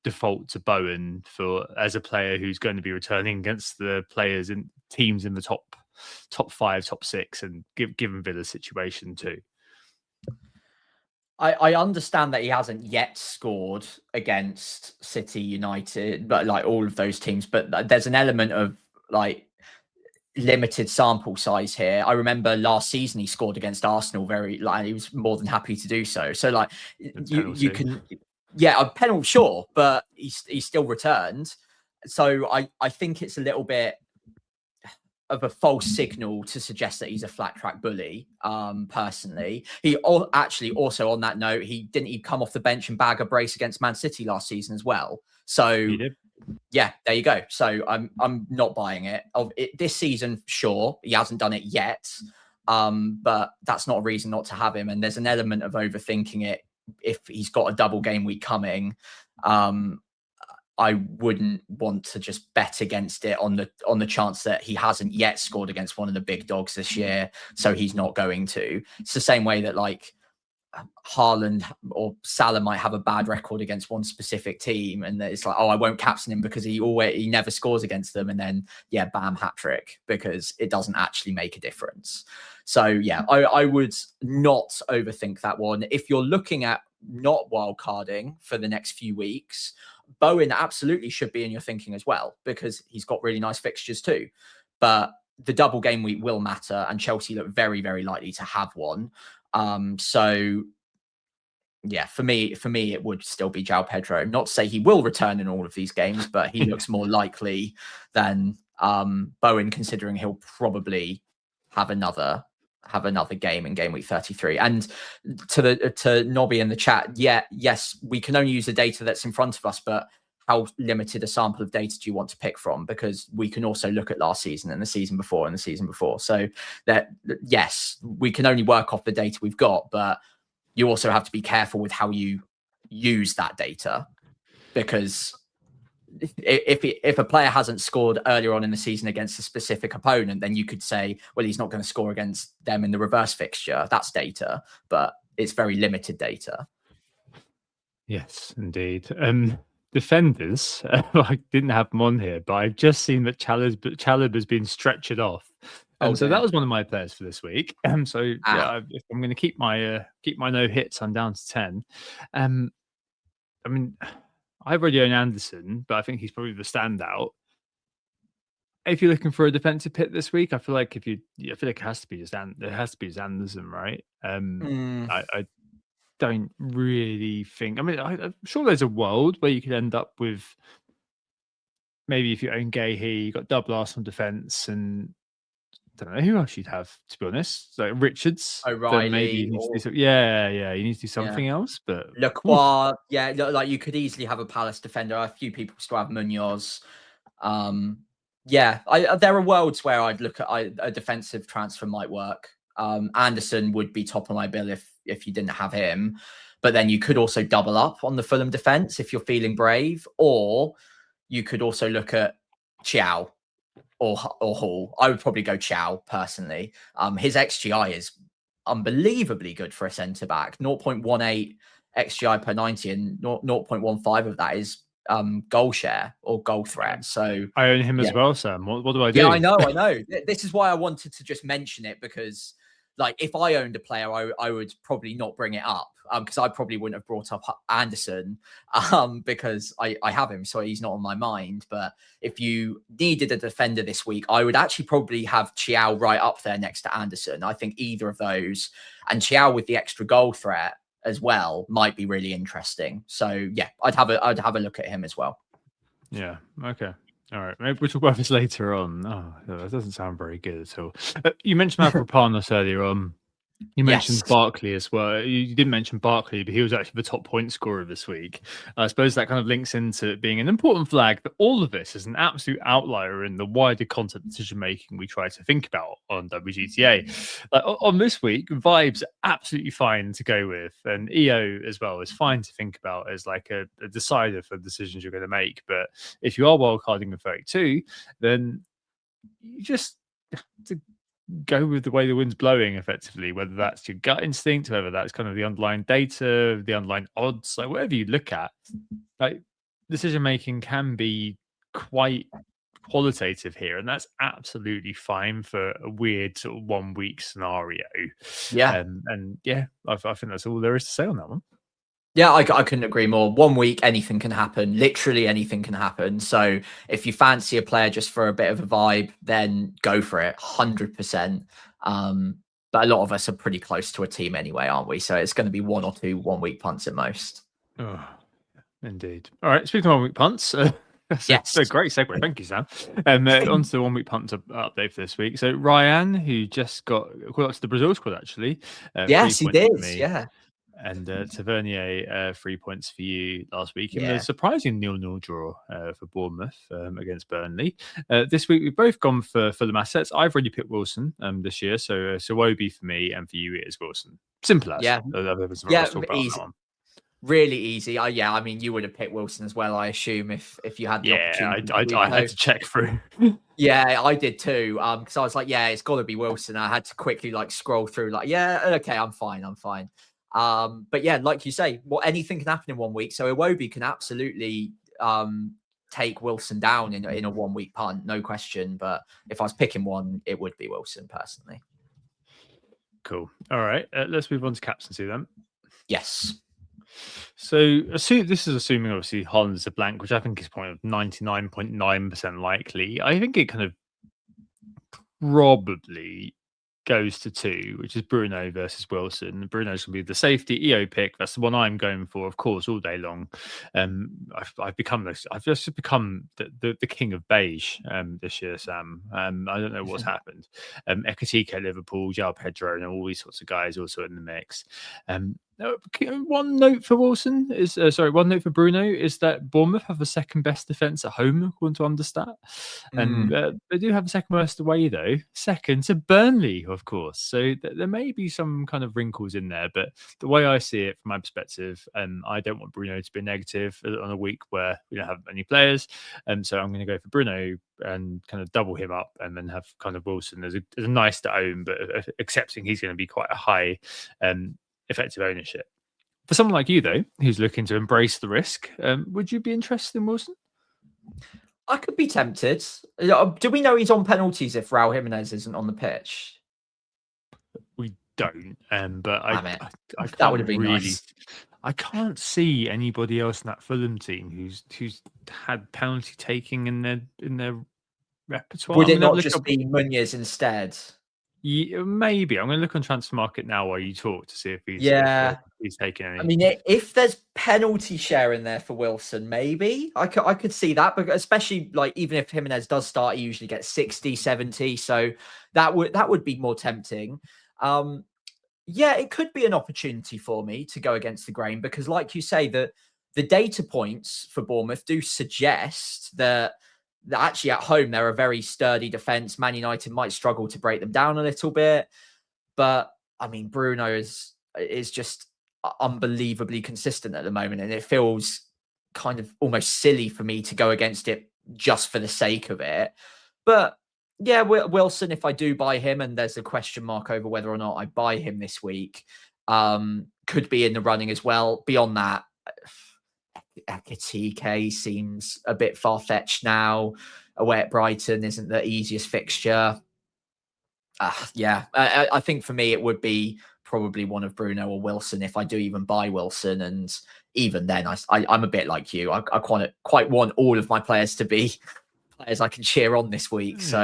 default to Bowen as a player who's going to be returning against the players and teams in the top 5, top 6, and given Villa's situation too? I understand that he hasn't yet scored against City, United, but like all of those teams. But there's an element of like limited sample size here. I remember last season he scored against Arsenal he was more than happy to do so. So like you can, a penalty, sure, but he still returned. So I think it's a little bit of a false signal to suggest that he's a flat track bully. Personally, he actually also on that note, he didn't come off the bench and bag a brace against Man City last season as well. So yeah, there you go. So I'm not buying it. This season, sure, he hasn't done it yet, but that's not a reason not to have him. And there's an element of overthinking it. If he's got a double game week coming, I wouldn't want to just bet against it on the chance that he hasn't yet scored against one of the big dogs this year, so he's not going to. It's the same way that like Haaland or Salah might have a bad record against one specific team, and it's like, oh, I won't captain him because he never scores against them, and then bam, hat trick, because it doesn't actually make a difference. So I would not overthink that one. If you're looking at not wildcarding for the next few weeks, Bowen absolutely should be in your thinking as well, because he's got really nice fixtures too. But the double game week will matter, and Chelsea look very, very likely to have one. So for me, it would still be João Pedro. Not to say he will return in all of these games, but he looks more likely than Bowen, considering he'll probably have another game in game week 33. And to Nobby in the chat, yes, we can only use the data that's in front of us, but how limited a sample of data do you want to pick from? Because we can also look at last season and the season before and the season before. So that, yes, we can only work off the data we've got, but you also have to be careful with how you use that data, because if a player hasn't scored earlier on in the season against a specific opponent, then you could say, well, he's not going to score against them in the reverse fixture. That's data, but it's very limited data. Yes, indeed. Defenders, I didn't have them on here, but I've just seen that Chalib has been stretchered off. So that was one of my players for this week. If I'm going to keep my no hits, I'm down to 10. I mean, I've already owned Anderson, but I think he's probably the standout. If you're looking for a defensive pick this week, I feel like it has to be just Anderson, right? I don't really think. I mean, I'm sure there's a world where you could end up with, maybe if you own Gay here, you got double Arsenal defense, and I don't know who else you'd have, to be honest. Like Richards, O'Reilly, maybe you need to do you need to do something else. But Lacroix, like you could easily have a Palace defender. A few people still have Munoz. There are worlds where I'd look at a defensive transfer might work. Anderson would be top of my bill if you didn't have him, but then you could also double up on the Fulham defense if you're feeling brave, or you could also look at Chiao or Hall. I would probably go Chiao personally. His XGI is unbelievably good for a centre back. 0.18 XGI per 90, and 0.15 of that is goal share or goal threat. So I own him as yeah. well, Sam. What do I do? Yeah, I know. This is why I wanted to just mention it, because like if I owned a player, I would probably not bring it up, because I probably wouldn't have brought up Anderson, because I have him, so he's not on my mind. But if you needed a defender this week, I would actually probably have Chiao right up there next to Anderson. I think either of those, and Chiao with the extra goal threat as well, might be really interesting. So yeah, I'd have a look at him as well. Yeah. Okay. All right. Maybe we'll talk about this later on. Oh, that doesn't sound very good at all. You mentioned Mavropanos earlier on. You mentioned Barkley as well. You didn't mention Barkley, but he was actually the top point scorer this week. I suppose that kind of links into it being an important flag that all of this is an absolute outlier in the wider content decision making we try to think about on WGTA. Like, on this week, vibes are absolutely fine to go with, and EO as well is fine to think about as like a decider for decisions you're going to make. But if you are wildcarding with 32, then you just have to go with the way the wind's blowing, effectively, whether that's your gut instinct, whether that's kind of the underlying data, the underlying odds, like whatever you look at. Like, decision making can be quite qualitative here, and that's absolutely fine for a weird sort of 1 week scenario. Yeah. And yeah, I think that's all there is to say on that one. Yeah, I couldn't agree more. 1 week, anything can happen. Literally anything can happen. So if you fancy a player just for a bit of a vibe, then go for it, 100%. But a lot of us are pretty close to a team anyway, aren't we? So it's going to be 1 or 2 1 week punts at most. Oh, indeed. All right, speaking of 1 week punts, that's a great segue. Thank you, Sam. On to the 1 week punt update for this week. So Ryan, who just got called up to the Brazil squad, actually. Yes, he did. Yeah. And Tavernier, 3 points for you last week in a surprising 0-0 draw for Bournemouth against Burnley. This week we've both gone for the assets. I've already picked Wilson this year, so Wobi for me, and for you it is Wilson. Simple as. Yeah, easy. Really easy. I mean, you would have picked Wilson as well, I assume, if you had the opportunity. I had to check through. Yeah, I did too. Because I was like, yeah, it's got to be Wilson. I had to quickly like scroll through, like, yeah, okay, I'm fine. But yeah, like you say, anything can happen in 1 week. So Iwobi can absolutely take Wilson down in a 1 week punt, no question. But if I was picking one, it would be Wilson personally. Cool. All right, let's move on to captaincy then. Yes. So this is assuming obviously Haaland is a blank, which I think is point of 99.9% likely. I think it kind of probably goes to 2, which is Bruno versus Wilson. Bruno's going to be the safety EO pick. That's the one I'm going for, of course, all day long. I've just become the king of beige this year, Sam. I don't know what's happened. Ekatike at Liverpool, João Pedro, and all these sorts of guys also in the mix. One note for Wilson is one note for Bruno is that Bournemouth have the second best defence at home, according to Understat, and they do have the second worst away though, second to Burnley, of course. So there may be some kind of wrinkles in there, but the way I see it from my perspective, I don't want Bruno to be negative on a week where we don't have any players, so I'm going to go for Bruno and kind of double him up, and then have kind of Wilson as a nice to own, but accepting he's going to be quite a high effective ownership. For someone like you, though, who's looking to embrace the risk, would you be interested in Wilson? I could be tempted. Do we know he's on penalties if Raul Jimenez isn't on the pitch? We don't, but I that would have been nice. I can't see anybody else in that Fulham team who's had penalty taking in their repertoire. Would it not just be Munoz instead? Yeah, maybe. I'm going to look on Transfer Market now while you talk to see if he's taking any. I mean, if there's penalty share in there for Wilson, maybe I could see that, but especially like even if Jimenez does start, he usually gets 60, 70. So that would be more tempting. Yeah, it could be an opportunity for me to go against the grain, because like you say, the data points for Bournemouth do suggest that actually at home they're a very sturdy defense. Man United might struggle to break them down a little bit, but I mean, Bruno is just unbelievably consistent at the moment, and it feels kind of almost silly for me to go against it just for the sake of it. But yeah, Wilson, if I do buy him, and there's a question mark over whether or not I buy him this week, could be in the running as well. Beyond that, Ekitike seems a bit far-fetched now. Away at Brighton isn't the easiest fixture. I think for me it would be probably one of Bruno or Wilson if I do even buy Wilson, and even then I'm a bit like you. I quite want all of my players to be players I can cheer on this week. So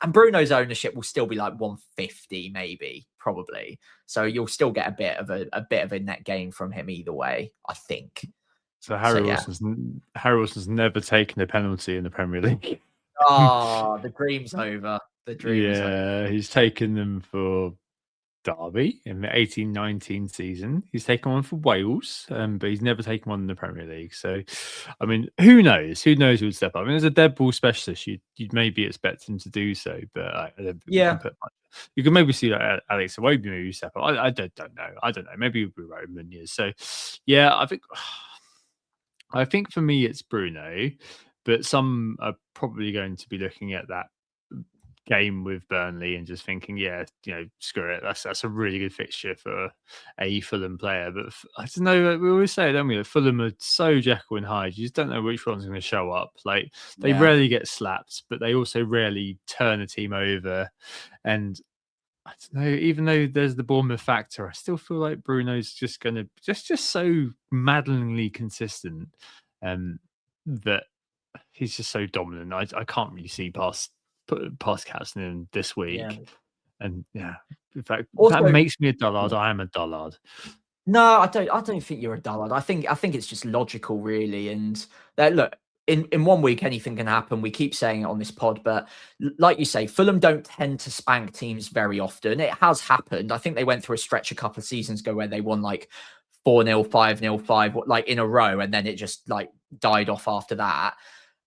and Bruno's ownership will still be like 150 maybe, probably. So you'll still get a bit of a net gain from him either way, I think. So Harry Wilson's never taken a penalty in the Premier League. Oh, the dream's over. The dream is over. He's taken them for Derby in the 18-19 season. He's taken one for Wales, but he's never taken one in the Premier League. So, I mean, who knows? Who knows who would step up? I mean, as a dead ball specialist, you'd maybe expect him to do so, but I don't think we can put much. You can maybe see like Alex Iwobi maybe step up. I don't know. I don't know. Maybe it'll be Roman years. So, yeah, I think for me it's Bruno, but some are probably going to be looking at that game with Burnley and just thinking, screw it. That's a really good fixture for a Fulham player. But I don't know. We always say, don't we, that Fulham are so Jekyll and Hyde. You just don't know which one's going to show up. Like they rarely get slapped, but they also rarely turn a team over. And I don't know. Even though there's the Bournemouth factor, I still feel like Bruno's just going to just so maddeningly consistent, that he's just so dominant. I can't really see past captain in this week, and in fact, also, that makes me a dullard. I am a dullard. No, I don't think you're a dullard. I think it's just logical, really. And look, in 1 week, anything can happen. We keep saying it on this pod, but like you say, Fulham don't tend to spank teams very often. It has happened. I think they went through a stretch a couple of seasons ago where they won like 4-0, 5-0, 5 like in a row, and then it just like died off after that.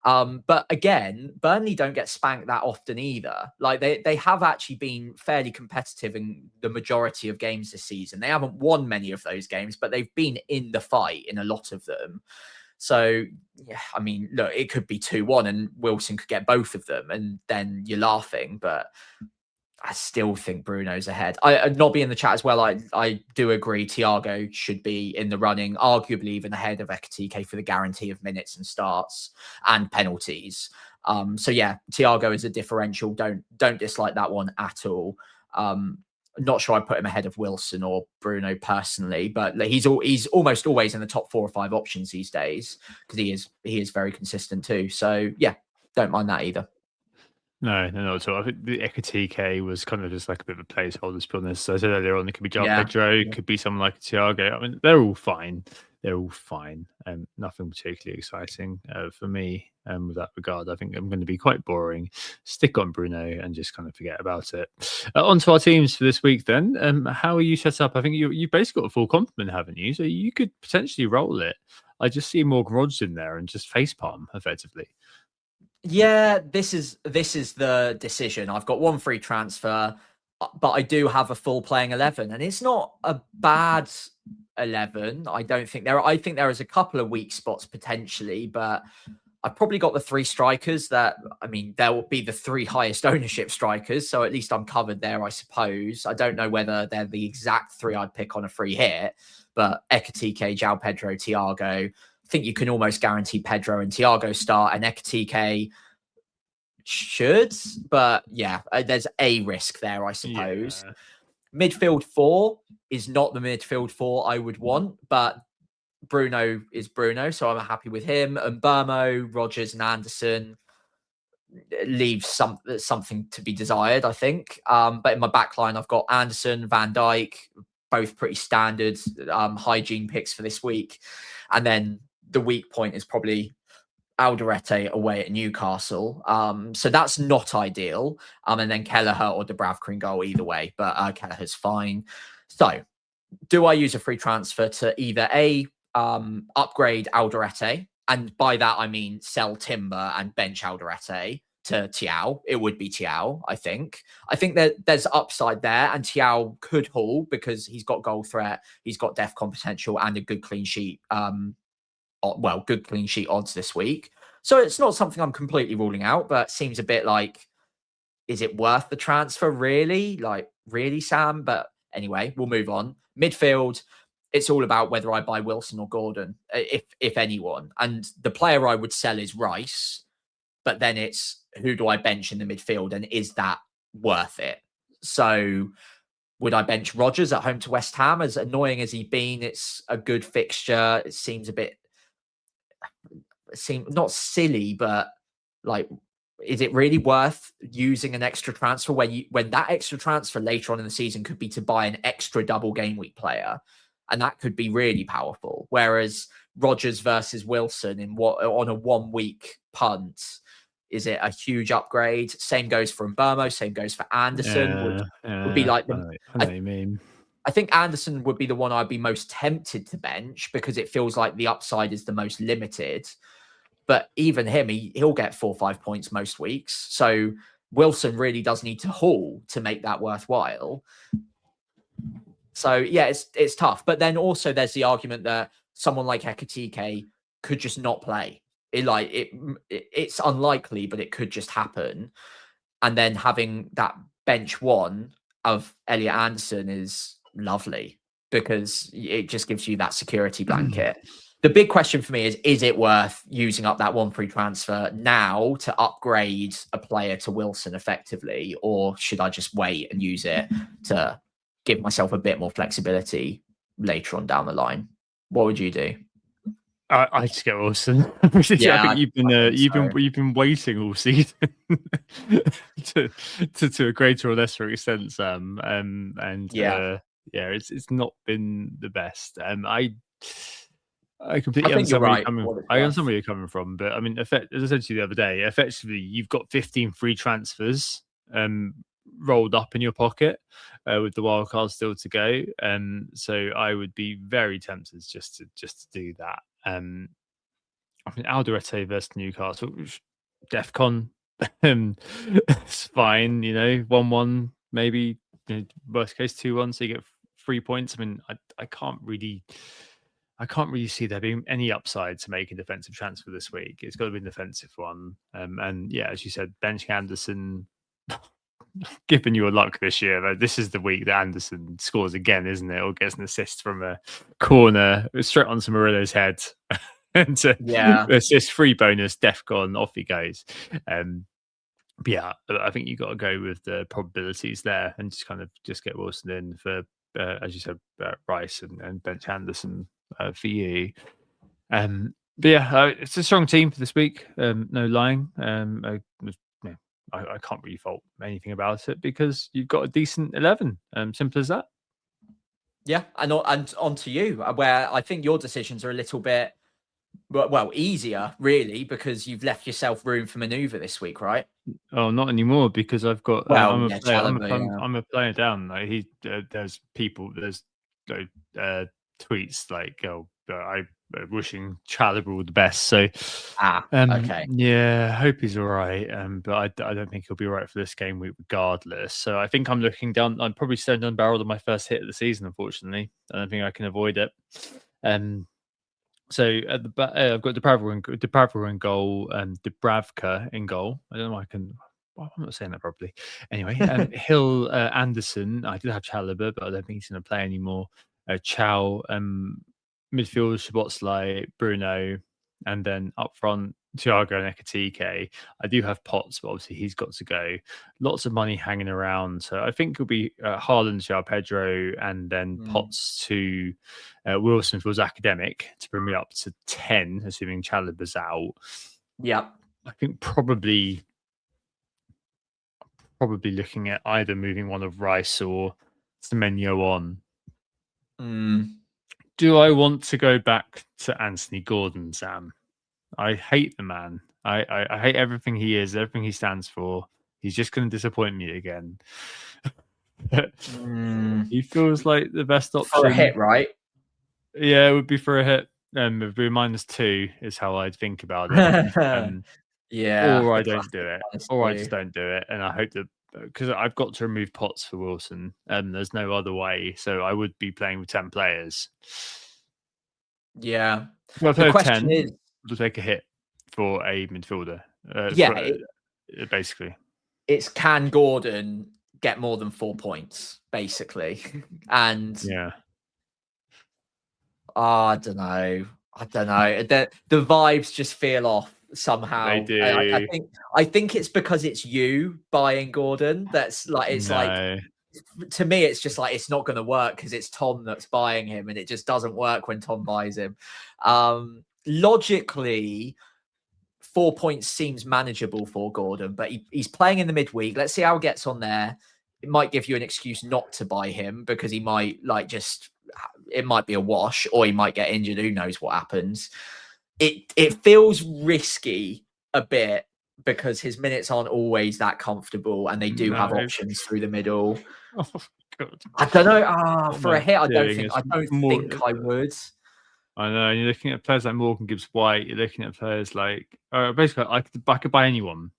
But again, Burnley don't get spanked that often either. Like they have actually been fairly competitive in the majority of games this season. They haven't won many of those games, but they've been in the fight in a lot of them. So, I mean, look, it could be 2-1 and Wilson could get both of them and then you're laughing, but I still think Bruno's ahead. Nobby in the chat as well. I do agree. Thiago should be in the running, arguably even ahead of Ekitike for the guarantee of minutes and starts and penalties. So yeah, Thiago is a differential. Don't dislike that one at all. Not sure I'd put him ahead of Wilson or Bruno personally, but he's almost always in the top 4 or 5 options these days because he is very consistent too. So yeah, don't mind that either. No, not at all. I think the Ekitike was kind of just like a bit of a placeholder, to be honest. So I said earlier on, it could be João Pedro, could be someone like Thiago. I mean, they're all fine. Nothing particularly exciting for me with that regard. I think I'm going to be quite boring. Stick on Bruno and just kind of forget about it. On to our teams for this week then. How are you set up? I think you've basically got a full complement, haven't you? So you could potentially roll it. I just see Morgan Rogers in there and just facepalm effectively. Yeah, this is the decision. I've got one free transfer, but I do have a full playing 11, and it's not a bad 11. I think there is a couple of weak spots potentially, but I've probably got the 3 strikers that, I mean, there will be the 3 highest ownership strikers, so at least I'm covered there, I suppose. I don't know whether they're the exact 3 I'd pick on a free hit, but Ekitike, João Pedro, Thiago. I think you can almost guarantee Pedro and Thiago start, and Ekitike should, but yeah, there's a risk there, I suppose. Yeah. Midfield 4 is not the midfield 4 I would want, but Bruno is Bruno, so I'm happy with him. And Burmo, Rogers, and Anderson leaves something to be desired, I think. But in my backline, I've got Anderson, Van Dijk, both pretty standard hygiene picks for this week. And then the weak point is probably Alderete away at Newcastle. So that's not ideal. And then Kelleher or Dubravka in goal either way, but Kelleher's fine. So do I use a free transfer to either upgrade Alderete, and by that I mean sell Timber and bench Alderete, to Thiaw? It would be Thiaw, I think. I think that there's upside there, and Thiaw could haul because he's got goal threat, he's got DEFCON potential, and a good clean sheet. Good clean sheet odds this week. So it's not something I'm completely ruling out, but seems a bit like, is it worth the transfer really? Like, really, Sam? But anyway, we'll move on. Midfield, it's all about whether I buy Wilson or Gordon, if anyone. And the player I would sell is Rice, but then it's who do I bench in the midfield, and is that worth it? So would I bench Rodgers at home to West Ham? As annoying as he's been, it's a good fixture. It seems not silly, but like, is it really worth using an extra transfer when that extra transfer later on in the season could be to buy an extra double game week player? And that could be really powerful. Whereas Rodgers versus Wilson on a 1 week punt, is it a huge upgrade? Same goes for Mbermo, same goes for Anderson. Would be like I know what you mean. I think Anderson would be the one I'd be most tempted to bench because it feels like the upside is the most limited. But even him, he'll get 4 or 5 points most weeks. So Wilson really does need to haul to make that worthwhile. So yeah, it's tough. But then also there's the argument that someone like Ekatike could just not play. It's unlikely, but it could just happen. And then having that bench one of Elliot Anderson is lovely because it just gives you that security blanket. The big question for me is it worth using up that 1 free transfer now to upgrade a player to Wilson effectively, or should I just wait and use it to give myself a bit more flexibility later on down the line? What would you do? I just get Wilson. Yeah, I think you've been waiting all season to a greater or lesser extent, Sam. It's not been the best. I completely understand where you're coming from, but I mean, as I said to you the other day, effectively you've got 15 free transfers rolled up in your pocket with the wild card still to go. So I would be very tempted just to do that. I mean, Alderete versus Newcastle, DEFCON, it's fine, 1-1, maybe, worst case 2-1, so you get 3 points. I mean, I can't really see there being any upside to make a defensive transfer this week. It's got to be an defensive one. And yeah, as you said, benching Anderson, giving you a luck this year. This is the week that Anderson scores again, isn't it? Or gets an assist from a corner straight onto Murillo's head. And assist, free bonus, DEFCON, off he goes. But yeah, I think you got to go with the probabilities there and just get Wilson in for, as you said, Rice and bench Anderson for you. But yeah, it's a strong team for this week. No lying. I can't really fault anything about it because you've got a decent 11. Simple as that. Yeah, and on to you, where I think your decisions are a little bit easier, really, because you've left yourself room for manoeuvre this week, right? Oh, not anymore, because I've got. I'm a player down. Like there's tweets like, I wishing Chalobah all the best. So, okay, yeah, hope he's all right. But I don't think he'll be all right for this game week regardless. So I think I'm looking down. I'm probably staring down the barrel of my first hit of the season. Unfortunately, I don't think I can avoid it. So at the back, I've got Dubravka in goal, Dubravka in goal. I don't know why I'm not saying that properly. Anyway, Hill, Anderson. I did have Chalobah, but I don't think he's going to play anymore. Chow, midfield, Szoboszlai, Bruno, and then up front, Thiago and Ekatike. I do have Potts, but obviously he's got to go. Lots of money hanging around. So I think it'll be Haaland, João Pedro, and then Potts to Wilson feels academic to bring me up to 10, assuming Chalobah's out. Yeah. I think probably looking at either moving one of Rice or Semenyo on. Do I want to go back to Anthony Gordon, Sam? I hate the man. I hate everything he is, everything he stands for. He's just going to disappoint me again. He feels like the best option. For a hit, right? Yeah, it would be for a hit. It would be -2 is how I'd think about it. Yeah. Or I don't do it. Or I just don't do it. And I hope that, because I've got to remove Potts for Wilson, and there's no other way. So I would be playing with 10 players. Yeah. Well, the question 10, is, to take a hit for a midfielder. Basically. It's can Gordon get more than 4 points, basically? And yeah. I don't know. The vibes just feel off somehow. They do. I think it's because it's you buying Gordon. That's like like to me, it's just like it's not going to work because it's Tom that's buying him, and it just doesn't work when Tom buys him. Logically, 4 points seems manageable for Gordon, but he's playing in the midweek. Let's see how he gets on there. It might give you an excuse not to buy him because he might it might be a wash, or he might get injured. Who knows what happens? It feels risky a bit because his minutes aren't always that comfortable, and they do have options through the middle. Oh, God. I don't know. For a hit, I don't think I would. I know. You're looking at players like Morgan Gibbs White. You're looking at players like basically I could buy anyone.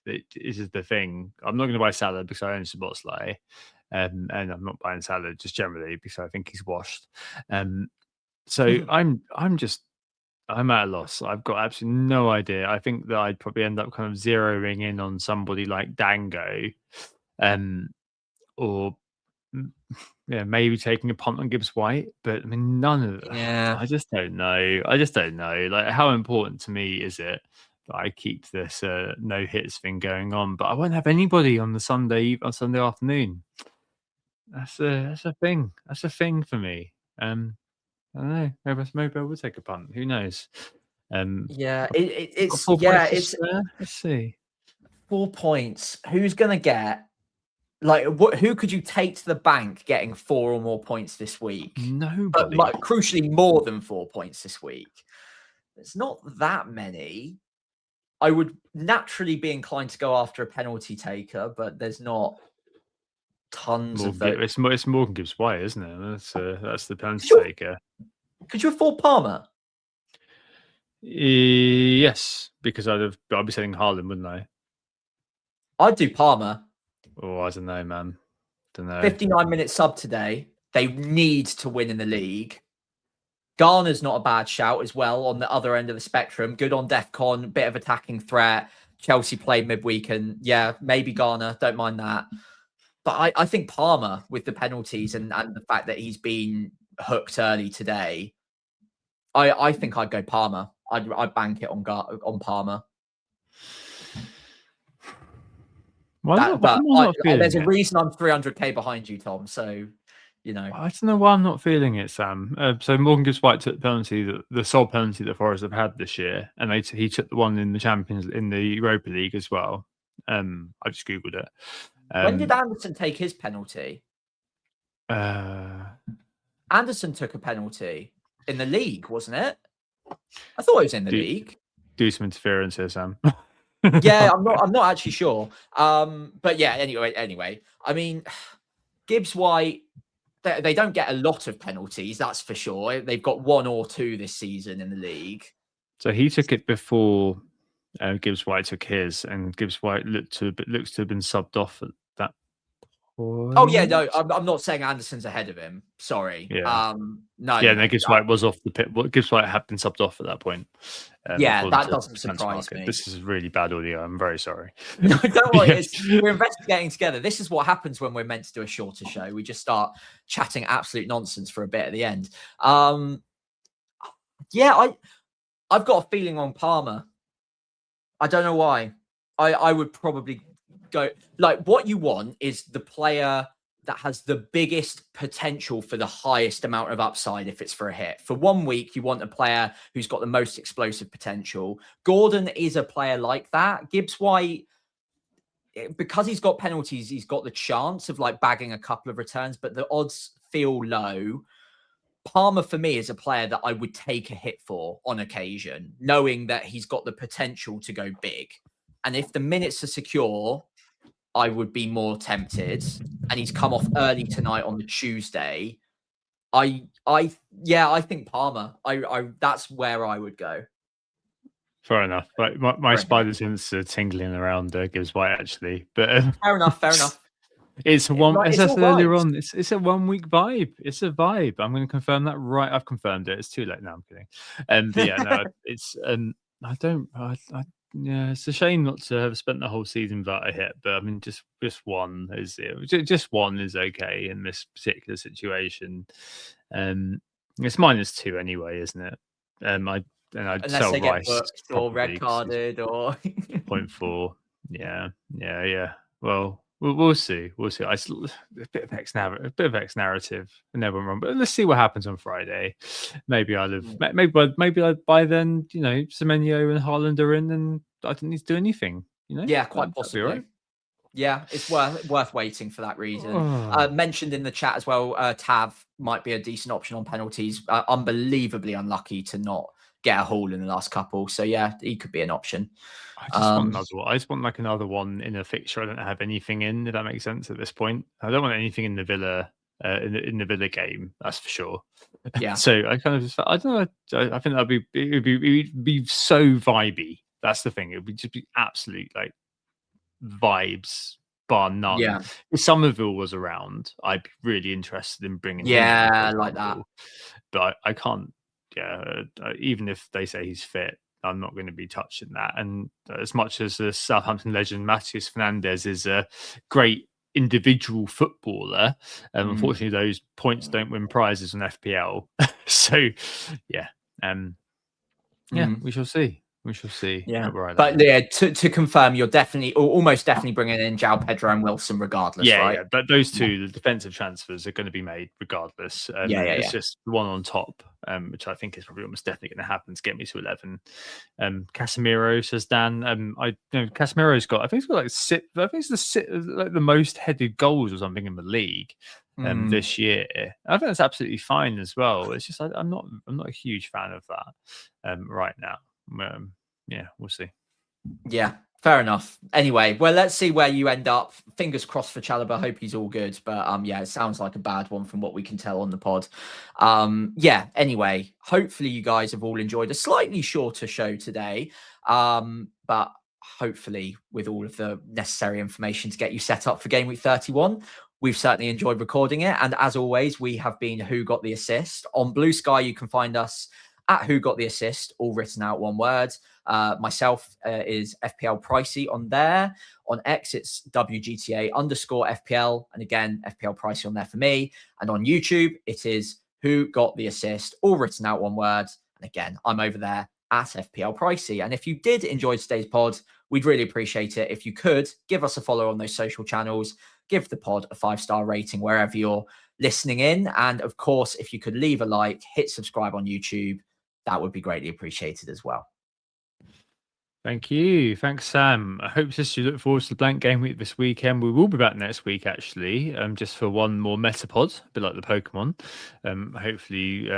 This is the thing. I'm not going to buy Salah because I own Szoboszlai. And I'm not buying Salah just generally because I think he's washed. So I'm at a loss. I've got absolutely no idea. I think that I'd probably end up kind of zeroing in on somebody like Dango, or maybe taking a punt on Gibbs White. But I mean, none of them. Yeah, I just don't know. Like, how important to me is it that I keep this no hits thing going on? But I won't have anybody on Sunday afternoon. That's a thing. That's a thing for me. I don't know. Maybe I would take a punt. Who knows? It's let's see. 4 points. Who's gonna get who could you take to the bank getting 4 or more points this week? Nobody. But crucially, more than 4 points this week. It's not that many. I would naturally be inclined to go after a penalty taker, but there's not tons of those. It's Morgan Gibbs White, isn't it? That's the penalty taker. Could you afford Palmer? Yes, because I'd be selling Haaland, wouldn't I? I'd do Palmer. Oh, I don't know, man. 59-minute sub today. They need to win in the league. Garner's not a bad shout as well on the other end of the spectrum. Good on DEFCON, bit of attacking threat. Chelsea played midweek, and yeah, maybe Garner. Don't mind that. But I think Palmer, with the penalties and the fact that he's been hooked early today, I think I'd go Palmer. I'd bank it on Palmer. There's a reason I'm 300k behind you, Tom. So, I don't know why I'm not feeling it, Sam. So Morgan Gibbs White took the penalty, the sole penalty that Forest have had this year, and he took the one in the Europa League as well. I just googled it. When did Anderson take his penalty? Anderson took a penalty in the league, wasn't it? I thought it was in the league. Do some interference here, Sam. Yeah, I'm not actually sure. But yeah, anyway. I mean, Gibbs White, they don't get a lot of penalties, that's for sure. They've got 1 or 2 this season in the league. So he took it before Gibbs White took his, and Gibbs White looks to have been subbed off at that point. Oh yeah, no, I'm not saying Anderson's ahead of him. Sorry. Yeah. No. Gibbs White was off the pit. Gibbs White had been subbed off at that point. That doesn't surprise me. This is really bad audio. I'm very sorry. No, don't worry. We're investigating together. This is what happens when we're meant to do a shorter show. We just start chatting absolute nonsense for a bit at the end. I've got a feeling on Palmer. I don't know why. I would probably go what you want is the player that has the biggest potential for the highest amount of upside if it's for a hit. For 1 week, you want a player who's got the most explosive potential. Gordon is a player like that. Gibbs White, because he's got penalties, he's got the chance of bagging a couple of returns, but the odds feel low. Palmer, for me, is a player that I would take a hit for on occasion, knowing that he's got the potential to go big. And if the minutes are secure, I would be more tempted. And he's come off early tonight on the Tuesday. I think Palmer. That's where I would go. Fair enough. My spider sense are tingling around Gibbs White actually, but fair enough. It's one. As I said earlier on, it's a 1 week vibe. It's a vibe. I'm going to confirm that right. I've confirmed it. It's too late now. I'm kidding. But yeah, no, it's it's a shame not to have spent the whole season without a hit. But I mean, just one is okay in this particular situation. It's -2 anyway, isn't it? I'd Unless sell they get Rice booked or probably, red 'cause he's carded or 0.4. Yeah. Well, we'll see. We'll see. A bit of X narrative. I never wrong, but let's see what happens on Friday. Maybe I'll have. Maybe by then, Semenyo and Haaland are in, and I don't need to do anything. yeah, quite That'd be possibly. all right. Yeah, it's worth waiting for that reason. Oh. Mentioned in the chat as well, Tav might be a decent option on penalties. Unbelievably unlucky to not get a haul in the last couple. So yeah, he could be an option. I just want another one. I just want like another one in a fixture I don't have anything in, if that makes sense at this point. I don't want anything in the Villa in the Villa game, that's for sure. Yeah. So I kind of just, I don't know. I think it'd be so vibey. That's the thing. It would just be absolute like vibes bar none. Yeah. If Somerville was around, I'd be really interested in bringing him in, Yeah, for like that. example. But I can't. Yeah, even if they say he's fit, I'm not going to be touching that. And as much as the Southampton legend Matheus Fernandes is a great individual footballer, unfortunately those points don't win prizes on FPL. So yeah, we shall see. We shall see. Yeah, Right, but yeah, to confirm, you're definitely, or almost definitely bringing in João Pedro and Wilson regardless, right? Yeah, but those two, the defensive transfers, are going to be made regardless. It's just the one on top, which I think is probably almost definitely going to happen to get me to 11. Casemiro, says Dan. Casemiro's got, I think he's got like the most headed goals or something in the league this year. I think that's absolutely fine as well. It's just I'm not a huge fan of that right now. Yeah, we'll see. Yeah, fair enough. Anyway, well, let's see where you end up. Fingers crossed for Chalobah. Hope he's all good. But yeah, it sounds like a bad one from what we can tell on the pod. Yeah, anyway, hopefully you guys have all enjoyed a slightly shorter show today. But hopefully with all of the necessary information to get you set up for game week 31. We've certainly enjoyed recording it. And as always, we have been Who Got the Assist. On Blue Sky, you can find us at Who Got the Assist, all written out one word. Myself is FPL Pricey on there. On X, it's WGTA_FPL. And again, FPL Pricey on there for me. And on YouTube, it is Who Got the Assist, all written out one word. And again, I'm over there at FPL Pricey. And if you did enjoy today's pod, we'd really appreciate it if you could give us a follow on those social channels, give the pod a 5-star rating wherever you're listening in. And of course, if you could leave a like, hit subscribe on YouTube, that would be greatly appreciated as well. Thank you. Thanks, Sam. I hope you look forward to the blank game week this weekend. We will be back next week, actually, just for one more Metapod, a bit like the Pokemon. Hopefully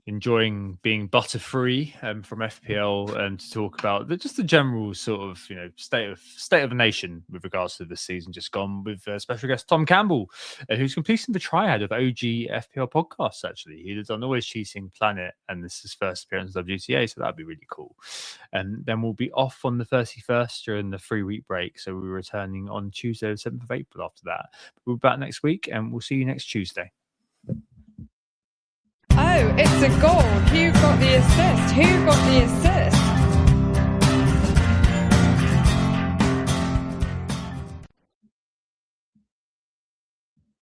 enjoying being butter-free from FPL to talk about just the general sort of state of the nation with regards to this season just gone, with special guest Tom Campbell, who's completing the triad of OG FPL podcasts, actually. He done Always Cheating, Planet, and this is his first appearance on WTA, so that'd be really cool. And then we'll be off on the 31st during the 3-week break, so we're returning on Tuesday the 7th of April after that. We'll be back next week and we'll see you next Tuesday. Oh, it's a goal. Who got the assist? Who got the assist?